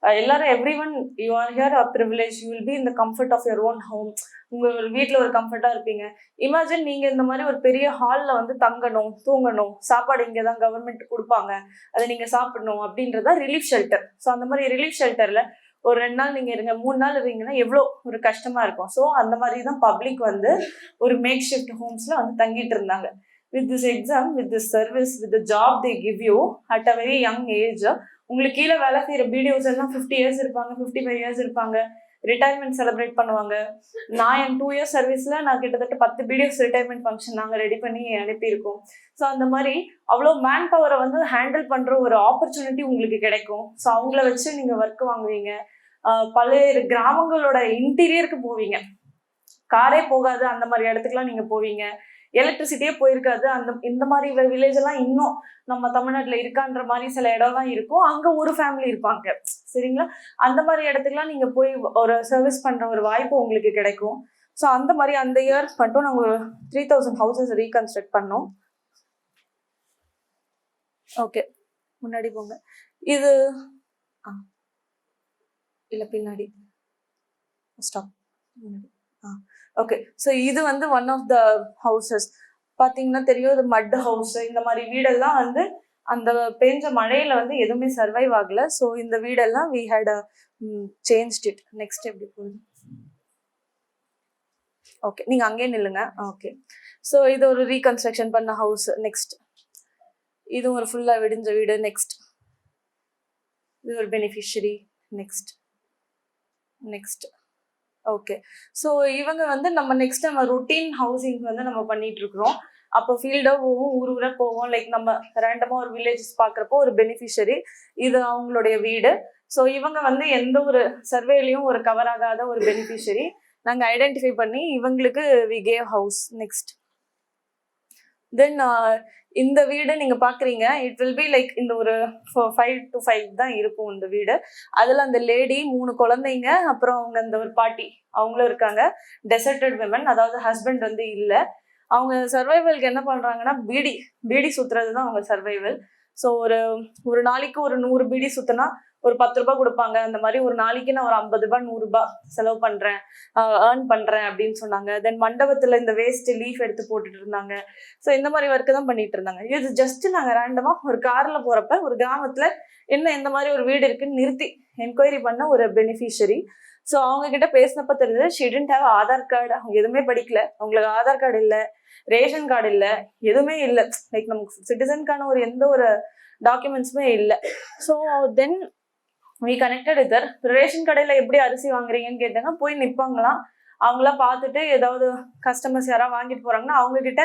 எல்லாரும் every one you are here a privilege, you will be in the comfort of your own home. உங்கள் வீட்டில் ஒரு கம்ஃபர்ட்டாக இருப்பீங்க. இமேஜின் நீங்கள் இந்த மாதிரி ஒரு பெரிய ஹாலில் வந்து தங்கணும், தூங்கணும், சாப்பாடு இங்கே தான் கவர்மெண்ட் கொடுப்பாங்க, அதை நீங்கள் சாப்பிடணும் அப்படின்றதா ரிலீஃப் ஷெல்டர். ஸோ அந்த மாதிரி ரிலீஃப் ஷெல்டரில் ஒரு 2 நாள் நீங்கள் இருங்க, 3 நாள் இருந்தீங்கன்னா எவ்வளோ ஒரு கஷ்டமாக இருக்கும். ஸோ அந்த மாதிரி தான் பப்ளிக் வந்து ஒரு மேக் ஷிஃப்ட் ஹோம்ஸில் வந்து தங்கிட்டு இருந்தாங்க. With this exam, with this service, with the job they give you at a very young age. உங்களுக்கு கீழே வேலை செய்கிற பிடிஓஸ் எல்லாம் 50 years இருப்பாங்க, 55 years இருப்பாங்க, ரிட்டையர்மெண்ட் செலிப்ரேட் பண்ணுவாங்க. நான் என் 2 years சர்வீஸில் நான் கிட்டத்தட்ட 10 பிடிஎஸ் ரிட்டையர்மெண்ட் ஃபங்க்ஷன் நாங்கள் ரெடி பண்ணி அனுப்பியிருக்கோம். ஸோ அந்த மாதிரி அவ்வளோ மேன் பவரை வந்து ஹேண்டில் பண்ணுற ஒரு ஆப்பர்ச்சுனிட்டி உங்களுக்கு கிடைக்கும். ஸோ அவங்கள வச்சு நீங்கள் ஒர்க் வாங்குவீங்க. பல்வேறு கிராமங்களோட இன்டீரியருக்கு போவீங்க, காரே போகாது அந்த மாதிரி இடத்துக்குலாம் நீங்கள் போவீங்க, எலக்ட்ரிசிட்டியே போயிருக்காது. இந்த மாதிரி வில்லேஜ் எல்லாம் இன்னும் நம்ம தமிழ்நாட்டில் இருக்கான்ற மாதிரி சில இடம்லாம் இருக்கும், அங்கே ஒரு ஃபேமிலி இருப்பாங்க. சரிங்களா? அந்த மாதிரி இடத்துக்குலாம் நீங்கள் போய் ஒரு சர்வீஸ் பண்ணுற ஒரு வாய்ப்பு உங்களுக்கு கிடைக்கும். ஸோ அந்த மாதிரி அந்த இயர் மட்டும் நாங்கள் ஒரு 3000 houses ரீகன்ஸ்ட்ரக்ட் பண்ணோம். ஓகே, முன்னாடி போங்க. இது இல்லை பின்னாடி ஸ்டாப். ஓகே. ஸோ இது வந்து ஒன் ஆஃப் த ஹவுசஸ் பார்த்தீங்கன்னா தெரியும், இது மட் ஹவுஸ். இந்த மாதிரி வீடெல்லாம் வந்து அந்த பெஞ்ச மழையில வந்து எதுவுமே சர்வைவ் ஆகல. ஸோ இந்த வீடெல்லாம் we had changed it. Next எப்படி போகுது? ஓகே, நீங்கள் அங்கேயே நில்லுங்க. ஓகே. ஸோ இது ஒரு ரீகன்ஸ்ட்ரக்ஷன் பண்ண ஹவுஸ். நெக்ஸ்ட் இது ஒரு ஃபுல்லாக விடிஞ்ச வீடு. நெக்ஸ்ட் இது ஒரு beneficiary. Next next okay. So இவங்க வந்து நம்ம நெக்ஸ்ட் நம்ம ரொட்டீன் ஹவுசிங் வந்து நம்ம பண்ணிட்டு இருக்கிறோம். அப்போ ஃபீல்டாக போவோம், ஊர் ஊராக போவோம். லைக் நம்ம ரேண்டமாக ஒரு வில்லேஜஸ் பார்க்குறப்போ ஒரு பெனிஃபிஷரி இது அவங்களுடைய வீடு. ஸோ இவங்க வந்து எந்த ஒரு சர்வேலையும் ஒரு கவர் ஆகாத ஒரு பெனிஃபிஷரி நாங்கள் ஐடென்டிஃபை பண்ணி இவங்களுக்கு we gave house. Next then இந்த வீடு நீங்க பாக்குறீங்க, இட் வில் பி லைக் இந்த ஒரு 5 to 5 தான் இருக்கும் இந்த வீடு. அதுல அந்த லேடி 3 குழந்தைங்க, அப்புறம் அவங்க அந்த ஒரு பாட்டி அவங்களும் இருக்காங்க. டெசர்டட் விமன், அதாவது ஹஸ்பண்ட் வந்து இல்ல. அவங்க சர்வைவல்க்கு என்ன பண்றாங்கன்னா பீடி சுத்துறது தான் அவங்க சர்வைவல். ஸோ ஒரு நாளைக்கு ஒரு 100 பீடி சுத்தினா ஒரு 10 ரூபாய் கொடுப்பாங்க. அந்த மாதிரி ஒரு நாளைக்கு நான் ஒரு 50 ரூபாய் 100 ரூபாய் செலவு பண்றேன், ஏர்ன் பண்றேன் அப்படின்னு சொன்னாங்க. தென் மண்டபத்துல இந்த வேஸ்ட் லீஃப் எடுத்து போட்டுட்டு இருந்தாங்க. ஸோ இந்த மாதிரி ஒர்க்கு தான் பண்ணிட்டு இருந்தாங்க. இது ஜஸ்ட் நாங்க ரேண்டமா ஒரு கார்ல போறப்ப ஒரு கிராமத்துல என்ன இந்த மாதிரி ஒரு வீடு இருக்குன்னு நிறுத்தி என்கொயரி பண்ண ஒரு பெனிஃபிஷரி. ஸோ அவங்க கிட்ட பேசினப்ப தெரியுது she didn't have Aadhaar card. அவங்க எதுவுமே படிக்கல, அவங்களுக்கு ஆதார் கார்டு இல்லை, ரேஷன் கார்டு இல்லை, எதுவுமே இல்லை. லைக் நமக்கு சிட்டிசனுக்கான ஒரு எந்த ஒரு டாக்குமெண்ட்ஸுமே இல்லை. So then we connected with her. Ration கடையில் எப்படி அரிசி வாங்குறீங்கன்னு கேட்டாங்க. போய் நிற்பாங்களாம். அவங்களாம் பார்த்துட்டு ஏதாவது கஸ்டமர்ஸ் யாராவது வாங்கிட்டு போறாங்கன்னா அவங்க கிட்ட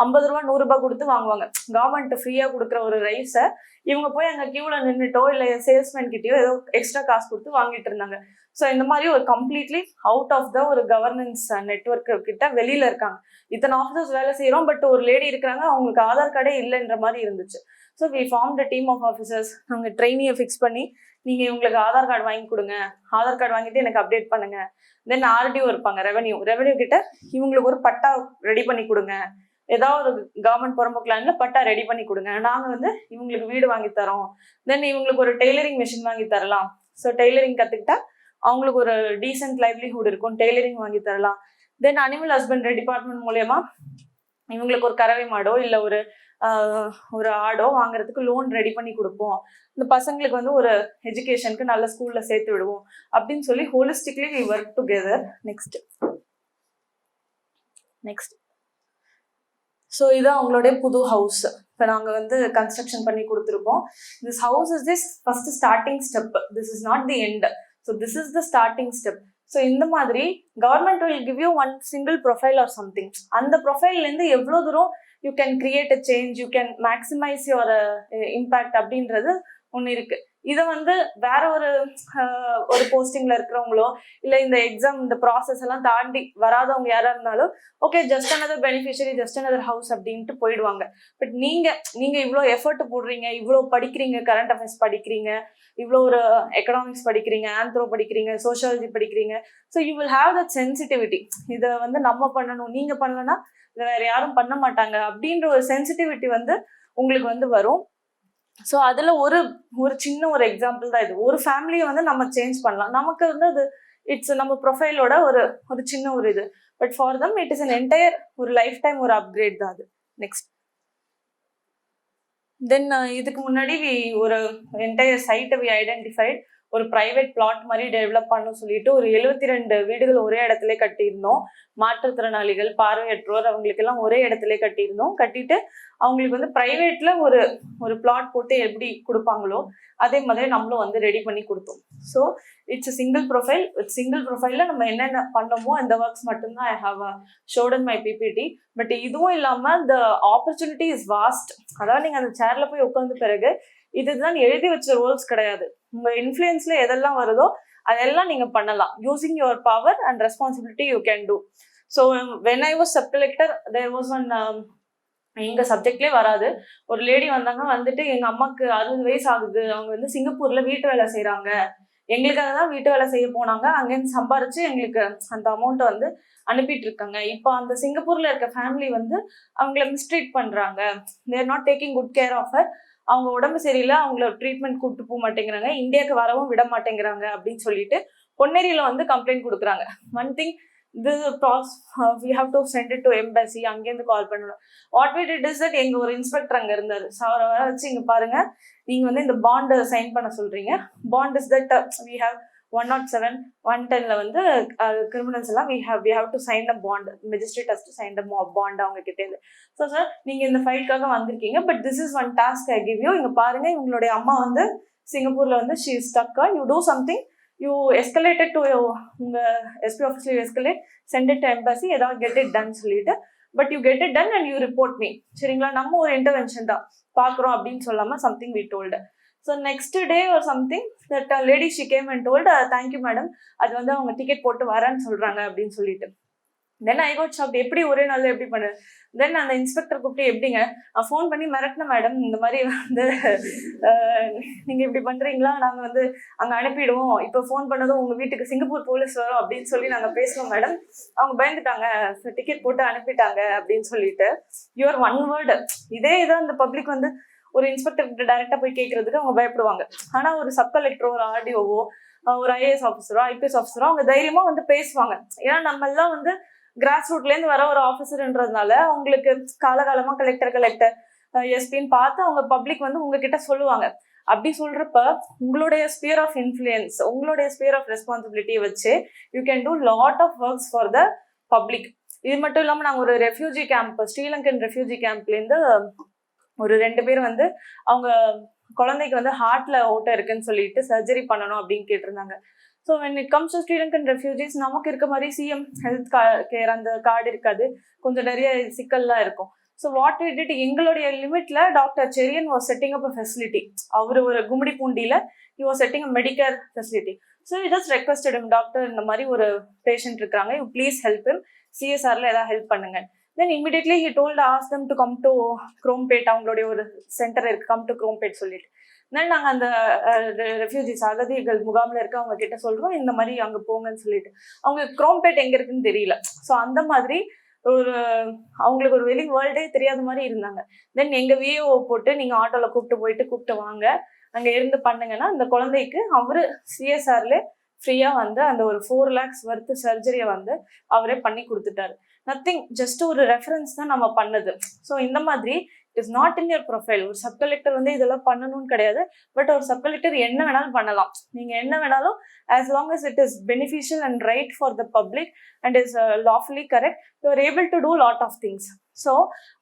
50 ரூபா 100 ரூபாய் கொடுத்து வாங்குவாங்க. கவர்மெண்ட் ஃப்ரீயா கொடுக்குற ஒரு ரைஸை இவங்க போய் அங்கே கியூல நின்றுட்டோ இல்லை சேல்ஸ்மேன் கிட்டயோ ஏதோ எக்ஸ்ட்ரா காசு கொடுத்து வாங்கிட்டு இருந்தாங்க. ஸோ இந்த மாதிரி ஒரு கம்ப்ளீட்லி அவுட் ஆஃப் த ஒரு கவர்னன்ஸ் நெட்வொர்க் கிட்ட வெளியில இருக்காங்க. இத்தனை ஆஃபீஸர்ஸ் வேலை செய்யறோம், பட் ஒரு லேடி இருக்கிறாங்க, அவங்களுக்கு ஆதார் கார்டே இல்லைன்ற மாதிரி இருந்துச்சு. So we form the team of officers. நாங்கள் ட்ரெயினியை ஃபிக்ஸ் பண்ணி நீங்க இவங்களுக்கு ஆதார் கார்டு வாங்கி கொடுங்க, ஆதார் கார்டு வாங்கிட்டு எனக்கு அப்டேட் பண்ணுங்க. தென் ஆர்டிஓ இருப்பாங்க, ரெவன்யூ கிட்ட இவங்களுக்கு ஒரு பட்டா ரெடி பண்ணி கொடுங்க, ஏதாவது ஒரு கவர்மெண்ட் புறம்போக்கு லேண்ட்ல பட்டா ரெடி பண்ணி கொடுங்க, நாங்க வந்து இவங்களுக்கு வீடு வாங்கி தரோம். தென் இவங்களுக்கு ஒரு டெய்லரிங் மிஷின் வாங்கி தரலாம். ஸோ டெய்லரிங் கத்துக்கிட்டா அவங்களுக்கு ஒரு டீசென்ட் லைவ்லிஹுட் இருக்கும், டெய்லரிங் வாங்கி தரலாம். தென் அனிமல் ஹஸ்பண்ட்ரி டிபார்ட்மெண்ட் மூலயமா இவங்களுக்கு ஒரு கறவை மாடோ இல்லை ஒரு ஆடோ வாங்குறதுக்கு லோன் ரெடி பண்ணி கொடுப்போம். இந்த பசங்களுக்கு வந்து ஒரு எஜுகேஷனுக்கு நல்ல ஸ்கூல்ல சேர்த்து விடுவோம் அப்படின்னு சொல்லி holistically we work together. Next so இதுதான் அவங்களுடைய புது ஹவுஸ். இப்போ நாங்கள் வந்து கன்ஸ்ட்ரக்ஷன் பண்ணி கொடுத்துருக்கோம். This house is this first starting step. This is not the end. So this is the starting step. So இந்த மாதிரி government will give you one single profile or something. அந்த ப்ரொஃபைல்லேருந்து எவ்வளோ தூரம் you can create a change, you can maximise your impact அப்படின்றது ஒன்று இருக்கு. இதை வந்து வேற ஒரு போஸ்டிங்ல இருக்கிறவங்களோ இல்லை இந்த எக்ஸாம் இந்த ப்ராசஸ் எல்லாம் தாண்டி வராதவங்க யாரா இருந்தாலும் okay just another beneficiary, just another house அப்படின்ட்டு போயிடுவாங்க. பட் நீங்க இவ்வளோ எஃபர்ட் போடுறீங்க, இவ்வளோ படிக்கிறீங்க, கரண்ட் அஃபேர்ஸ் படிக்கிறீங்க, இவ்வளோ ஒரு எக்கனாமிக்ஸ் படிக்கிறீங்க, ஆந்த்ரோ படிக்கிறீங்க, சோஷியாலஜி படிக்கிறீங்க. So you will have that sensitivity. இதை வந்து நம்ம பண்ணணும், நீங்க பண்ணலன்னா இதை வேற யாரும் பண்ண மாட்டாங்க அப்படின்ற ஒரு சென்சிட்டிவிட்டி வந்து உங்களுக்கு வந்து வரும். ஸோ அதில் ஒரு சின்ன ஒரு எக்ஸாம்பிள் தான் இது. ஒரு ஃபேமிலியை வந்து நம்ம சேஞ்ச் பண்ணலாம். நமக்கு வந்து அது இட்ஸ் நம்ம ப்ரொஃபைலோட ஒரு சின்ன ஒரு இது. But for them it is an entire ஒரு லைஃப் டைம் ஒரு அப்கிரேட் தான் அது. நெக்ஸ்ட் தென் இதுக்கு முன்னாடி ஒரு என்டையர் சைட்டை வி ஐடென்டிஃபைட். ஒரு பிரைவேட் பிளாட் மாதிரி டெவலப் பண்ணணும் சொல்லிட்டு ஒரு 72 வீடுகள் ஒரே இடத்துல கட்டியிருந்தோம். மாற்றுத்திறனாளிகள், பார்வையற்றோர் அவங்களுக்கு எல்லாம் ஒரே இடத்துல கட்டியிருந்தோம். கட்டிட்டு அவங்களுக்கு வந்து பிரைவேட்ல ஒரு பிளாட் போட்டு எப்படி கொடுப்பாங்களோ அதே மாதிரி நம்மளும் வந்து ரெடி பண்ணி கொடுத்தோம். So it's single profile. Single ப்ரொஃபைல்ல நம்ம என்னென்ன பண்ணோமோ அந்த ஒர்க்ஸ் மட்டும்தான் I have showed in my PPT. But இதுவும் இல்லாம த ஆப்பர்ச்சுனிட்டி இஸ் வாஸ்ட். அதாவது நீங்க அந்த சேர்ல போய் உட்கார்ந்த பிறகு இதுதான் எழுதி வச்ச ரோல்ஸ் கிடையாது. உங்க இன்ஃப்ளூயன்ஸ்ல எதெல்லாம் வருதோ அதெல்லாம் நீங்க பண்ணலாம். Using your power and responsibility you can do. So when I was sub collector there was one எங்க சப்ஜெக்ட்லேயே வராது. ஒரு லேடி வந்துட்டு எங்க அம்மாக்கு 60 வயசு ஆகுது, அவங்க வந்து சிங்கப்பூர்ல வீட்டு வேலை செய்யறாங்க, எங்களுக்காக தான் வீட்டு வேலை செய்ய போனாங்க, அங்கேருந்து சம்பாரிச்சு எங்களுக்கு அந்த அமௌண்ட்டை வந்து அனுப்பிட்டு இருக்காங்க. இப்போ அந்த சிங்கப்பூர்ல இருக்க ஃபேமிலி வந்து அவங்கள மிஸ்ட்ரீட் பண்றாங்க, they're not taking good care of her. அவங்க உடம்பு சரியில்லை, அவங்கள ட்ரீட்மெண்ட் கூப்பிட்டு போக மாட்டேங்கிறாங்க, இந்தியாவுக்கு வரவும் விட மாட்டேங்கிறாங்க அப்படின்னு சொல்லிட்டு பொன்னேரியில வந்து கம்ப்ளைண்ட் கொடுக்குறாங்க. One thing, we have to send it to embassy. அங்கேருந்து கால் பண்ணணும். What we did is that எங்க ஒரு இன்ஸ்பெக்டர் அங்க இருந்தாரு. அவரை வர வச்சு இங்க பாருங்க, நீங்க வந்து இந்த பாண்ட் சைன் பண்ண சொல்றீங்க. Bond is that we have 107, 110ல வந்து கிரிமினல்ஸ் எல்லாம் we have to sign a bond. Magistrate has to sign the bond அவங்க கிட்ட இருந்து. ஸோ சார் நீங்க இந்த ஃபைலுக்காக வந்திருக்கீங்க, but this is one task I give you. இங்க பாருங்க, இவங்களுடைய அம்மா வந்து சிங்கப்பூர்ல வந்து she is stuck. You do something, you escalate it to உங்க எஸ்பி ஆஃபீஸ்ல escalate, send it to embassy, ஏதாவது get it done சொல்லிட்டு but you get it done and you report me. சரிங்களா, நம்ம ஒரு இன்டர்வென்ஷன் தான் பார்க்குறோம் அப்படின்னு சொல்லாமல் something we told. So next day ஒரு something that lady she came and told thank you madam, அது வந்து அவங்க டிக்கெட் போட்டு வரேன்னு சொல்கிறாங்க அப்படின்னு சொல்லிட்டு. தென் ஐ காட் ஷாக்ட், எப்படி ஒரே நாளில் எப்படி பண்ணு. தென் அந்த இன்ஸ்பெக்டர் கூப்பிட்டு எப்படிங்க ஃபோன் பண்ணி மிரட்டின மேடம், இந்த மாதிரி வந்து நீங்கள் இப்படி பண்ணுறீங்களா, நாங்கள் வந்து அங்கே அனுப்பிடுவோம், இப்போ ஃபோன் பண்ணதும் உங்கள் வீட்டுக்கு சிங்கப்பூர் போலீஸ் வரும் அப்படின்னு சொல்லி நாங்கள் பேசுவோம் மேடம், அவங்க பயந்துட்டாங்க, டிக்கெட் போட்டு அனுப்பிட்டாங்க அப்படின்னு சொல்லிட்டு. யுவர் ஒன் வேர்டு, இதே இதான் அந்த பப்ளிக் வந்து ஒரு இன்ஸ்பெக்டர் கிட்ட டைரக்டா போய் கேட்கறதுக்கு அவங்க பயப்படுவாங்க. ஆனா ஒரு சப் கலெக்டரோ, ஒரு ஆர்டிஓவோ, ஒரு ஐஏஎஸ் ஆஃபீஸரோ, ஐபிஎஸ் ஆஃபீஸரோ அவங்க தைரியமா வந்து பேசுவாங்க. ஏன்னா நம்ம எல்லாம் வந்து கிராஸ் ரூட்ல இருந்து வர ஒரு ஆஃபீஸர்ன்றதுனால அவங்களுக்கு காலகாலமா கலெக்டர் எஸ்பின்னு பார்த்து அவங்க பப்ளிக் வந்து உங்ககிட்ட சொல்லுவாங்க. அப்படி சொல்றப்ப உங்களுடைய ஸ்பியர் ஆஃப் இன்ஃப்ளூயன்ஸ், உங்களுடைய ஸ்பியர் ஆஃப் ரெஸ்பான்சிபிலிட்டியை வச்சு you can do lot of works for the public. இது மட்டும் இல்லாமல் நாங்கள் ஒரு ரெஃப்யூஜி கேம்ப், ஸ்ரீலங்கன் ரெஃப்யூஜி கேம்ப்லேருந்து ஒரு 2 பேர் வந்து அவங்க குழந்தைக்கு வந்து ஹார்ட்ல ஓட்டை இருக்குன்னு சொல்லிட்டு சர்ஜரி பண்ணணும் அப்படின்னு கேட்டிருந்தாங்க. So when it comes to Sri Lankan refugees, நமக்கு இருக்க மாதிரி சிஎம் ஹெல்த் கேர் அந்த கார்டு இருக்காது, கொஞ்சம் நிறைய சிக்கல்லாம் இருக்கும். ஸோ வாட் we did, எங்களுடைய லிமிட்ல doctor Cherian was setting up a facility. அவர் ஒரு கும்மிடி பூண்டியில he was setting a Medicare facility. So he just requested him, doctor இந்த மாதிரி ஒரு பேஷண்ட் இருக்காங்க, யூ ப்ளீஸ் ஹெல்ப் him, சிஎஸ்ஆர்ல ஏதாவது ஹெல்ப் பண்ணுங்க. Then immediately he told, ask them to come to Chromepet, அவங்களுடைய ஒரு சென்டர் இருக்கு, come to Chromepet சொல்லிட்டு. தென் நாங்கள் அந்த ரெஃப்யூஜிஸ் அகதிகள் முகாமில் இருக்க அவங்க கிட்ட சொல்கிறோம், இந்த மாதிரி அங்கே போங்கன்னு சொல்லிட்டு. அவங்க Chromepet எங்கே இருக்குன்னு தெரியல. ஸோ அந்த மாதிரி ஒரு அவங்களுக்கு ஒரு வெளி வேர்ல்டே தெரியாத மாதிரி இருந்தாங்க. தென் எங்கள் விஏஓ போட்டு நீங்கள் ஆட்டோவில் கூப்பிட்டு வாங்க, அங்கே இருந்து பண்ணுங்கன்னா அந்த குழந்தைக்கு அவர் சிஎஸ்ஆர்ல ஃப்ரீயாக வந்து அந்த ஒரு 4 lakhs வர்த்து சர்ஜரியை வந்து அவரே பண்ணி கொடுத்துட்டாரு. நத்திங், ஜஸ்ட் ஒரு ரெஃபரன்ஸ் தான் நம்ம பண்ணது. ஸோ இந்த மாதிரி it is not in your profile. ஒரு சப் கலெக்டர் வந்து இதெல்லாம் பண்ணணும்னு கிடையாது. பட் ஒரு சப் கலெக்டர் என்ன வேணாலும் பண்ணலாம். நீங்கள் என்ன வேணாலும், as long as it is beneficial and right for the public and is lawfully correct, you are able to do lot of things. So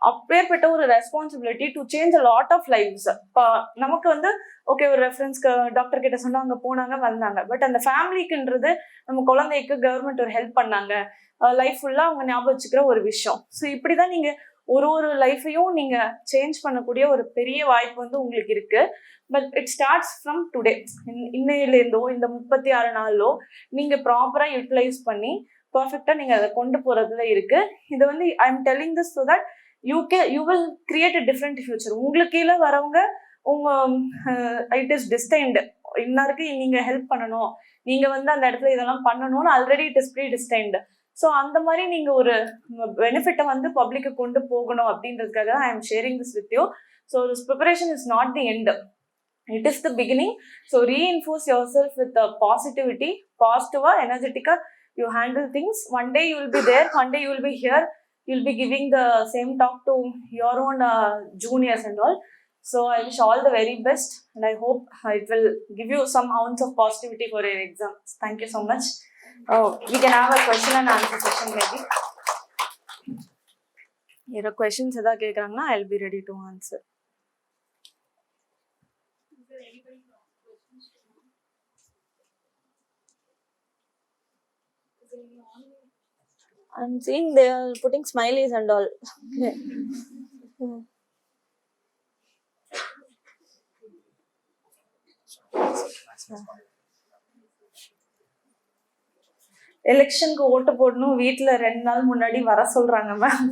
அப்பேற்பட்ட ஒரு responsibility to change a lot of lifes. இப்போ நமக்கு வந்து ஓகே ஒரு ரெஃபரன்ஸ்க்கு டாக்டர் கிட்ட சொன்னா அங்கே போனாங்க வந்தாங்க, பட் அந்த ஃபேமிலிக்குன்றது நம்ம குழந்தைக்கு கவர்மெண்ட் ஒரு ஹெல்ப் பண்ணாங்க, லைஃப் ஃபுல்லாக அவங்க ஞாபகம் வச்சுக்கிற ஒரு விஷயம். ஸோ இப்படி தான் நீங்கள் ஒரு லைஃபையும் நீங்கள் சேஞ்ச் பண்ணக்கூடிய ஒரு பெரிய வாய்ப்பு வந்து உங்களுக்கு இருக்கு. But it starts from today. இன்னையிலேருந்தோ இந்த 36 நாளோ நீங்கள் ப்ராப்பராக யூட்டிலைஸ் பண்ணி பர்ஃபெக்டாக நீங்கள் அதை கொண்டு போகிறதுல இருக்கு. இதை வந்து I am telling this so that you will create a different future. உங்களுக்கு கீழே வரவங்க இட் இஸ் டிஸ்டைன்டு, இன்னாருக்கு நீங்கள் ஹெல்ப் பண்ணணும், நீங்கள் வந்து அந்த இடத்துல இதெல்லாம் பண்ணணும்னு already it is predestined. So அந்த மாதிரி நீங்கள் ஒரு பெனிஃபிட்டை வந்து பப்ளிக்கு கொண்டு போகணும் அப்படின்றதுக்காக தான் I am sharing this with you. So this preparation is not the end, it is the beginning. So reinforce your self with positivity, பாசிட்டிவாக எனர்ஜெட்டிக்காக you handle things. One day you will be there, one day you will be here, you will be giving the same talk to your own juniors and all. So I wish all the very best and I hope it will give you some ounce of positivity for your exams. Thank you so much. We can have a question and answer session maybe. Here are questions edha kekranga, I'll be ready to answer. Is there anybody who has questions? I'm seeing they are putting smileys and all. எலெக்ஷனுக்கு ஓட்டு போடணும், வீட்டில் 2 நாள் முன்னாடி வர சொல்றாங்க ma'am.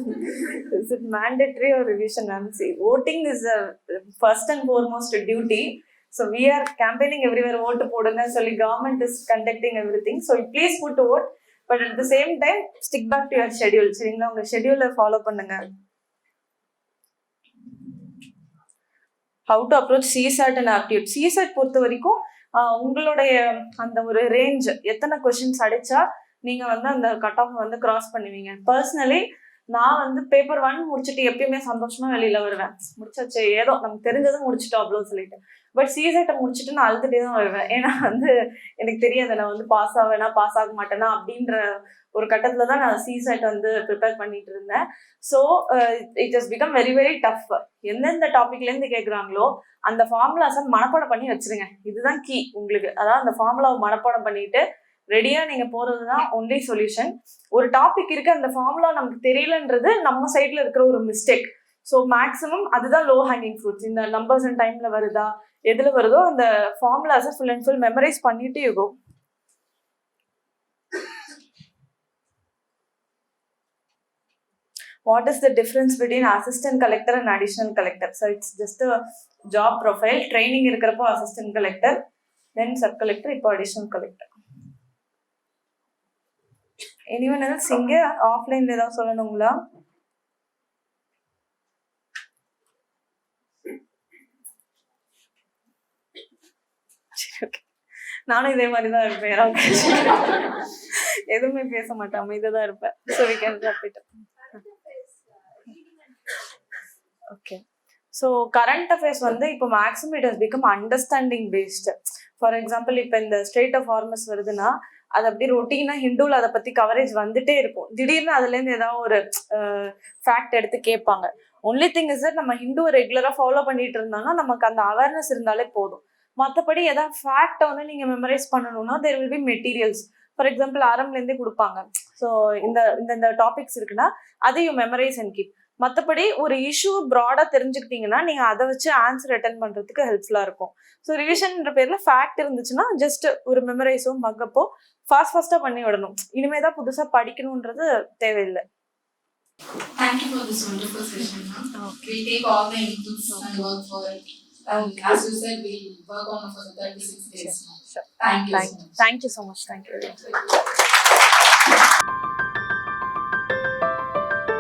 Is it mandatory or revision ma'am? See, voting is a first and foremost duty. So we are campaigning everywhere, vote போடுங்க சொல்லி government is conducting everything. So please put to vote. But at the same time, stick back to your schedule. சரிங்களா, உங்க ஷெட்யூலை ஃபாலோ பண்ணுங்க. How to approach CSAT and aptitude. CSAT பொறுத்த வரைக்கும் உங்களுடைய அந்த ஒரு ரேஞ்ச், எத்தனை கொஸ்டின்ஸ் அடிச்சா நீங்க வந்து அந்த கட் ஆஃப் வந்து கிராஸ் பண்ணுவீங்க. பர்சனலி நான் வந்து பேப்பர் 1 முடிச்சுட்டு எப்பயுமே சந்தோஷமா வெளியில வருவேன். முடிச்சாச்சு, ஏதோ நமக்கு தெரிஞ்சதும் முடிச்சுட்டோம் அவ்வளோ சொல்லிட்டு. பட் சிசெட்டை முடிச்சுட்டு நான் அழுதுட்டே தான் வருவேன். ஏன்னா வந்து எனக்கு தெரியாது நான் வந்து பாஸ் ஆவேனா பாஸ் ஆக மாட்டேனா அப்படின்ற ஒரு கட்டத்துல தான் நான் சிசெட் வந்து ப்ரிப்பேர் பண்ணிட்டு இருந்தேன். So it has become very very tough. எந்தெந்த டாபிக்லேருந்து கேட்குறாங்களோ அந்த ஃபார்முலாஸை மனப்பாடம் பண்ணி வச்சிருங்க. இதுதான் கீ உங்களுக்கு. அதாவது அந்த ஃபார்முலாவை மனப்பாடம் பண்ணிட்டு ரெடியா நீங்க போறதுதான் ஒன்லி சொல்யூஷன். ஒரு டாபிக் இருக்கு, அந்த ஃபார்முலா நமக்கு தெரியலன்றது நம்ம சைட்ல இருக்கிற ஒரு மிஸ்டேக். ஸோ மேக்ஸிமம் அதுதான் லோ ஹேங்கிங் ஃப்ரூட்ஸ். இந்த நம்பர்ஸ் அண்ட் டைம்ல வருதா, எதுல வருதோ அந்த ஃபார்முலாஸை ஃபுல் அண்ட் ஃபுல் மெமரைஸ் பண்ணிட்டு you go. What is the difference between assistant collector and additional collector? So it's just a job profile. Training இருக்கிறப்போ assistant collector, then sub collector, இப்போ additional collector. Anyone else இங்க ஆஃப்லைன்ல ஏதாவது சொல்லணுங்களா? நானும் இதே மாதிரி தான் இருப்பேன், எதுவுமே பேச மாட்டேன், அமைதியாக இருப்பேன். So we can wrap it up. Okay, so current affairs வந்து இப்போ maximum it has become understanding based. For example இப்போ இந்த ஸ்டேட் ஆஃப் ஹார்மஸ் வருதுன்னா அது அப்படியே ரொட்டீனாக ஹிந்துவில் அதை பற்றி கவரேஜ் வந்துட்டே இருக்கும். திடீர்னு அதுலேருந்து ஏதாவது ஒரு ஃபேக்ட் எடுத்து கேட்பாங்க. ஒன்லி திங் இஸ் நம்ம ஹிந்துவை ரெகுலராக ஃபாலோ பண்ணிட்டு இருந்தாங்கன்னா நமக்கு அந்த அவேர்னஸ் இருந்தாலே போதும். மற்றபடி ஏதாவது ஃபேக்டை வந்து நீங்கள் மெமரைஸ் பண்ணணும்னா there will be materials. For example ஆரம்லேருந்தே கொடுப்பாங்க. ஸோ இந்த டாபிக்ஸ் இருக்குன்னா அதையும் மெமரைஸ் அண்ட் கீப். மற்றபடி ஒரு இஷ்யூ ப்ராடாக தெரிஞ்சுக்கிட்டீங்கன்னா நீங்கள் அதை வச்சு ஆன்சர் அட்டென்ட் பண்ணுறதுக்கு ஹெல்ப்ஃபுல்லாக இருக்கும். ஸோ ரிவிஷன்ன்ற பேரில் ஃபேக்ட் இருந்துச்சுன்னா ஜஸ்ட் ஒரு மெமரைஸோ மக்கப்போ ஃபாஸ்ட்டாக பண்ணி விடணும். இனிமேல் தான் புதுசாக படிக்கணுன்றது தேவையில்லை. Thank you for this wonderful session, ma'am. Okay. We take all the inputs and work for it. And as you said, we work on it for the 36 days. Sure. Thank you so much. Thank you so much. Thank you.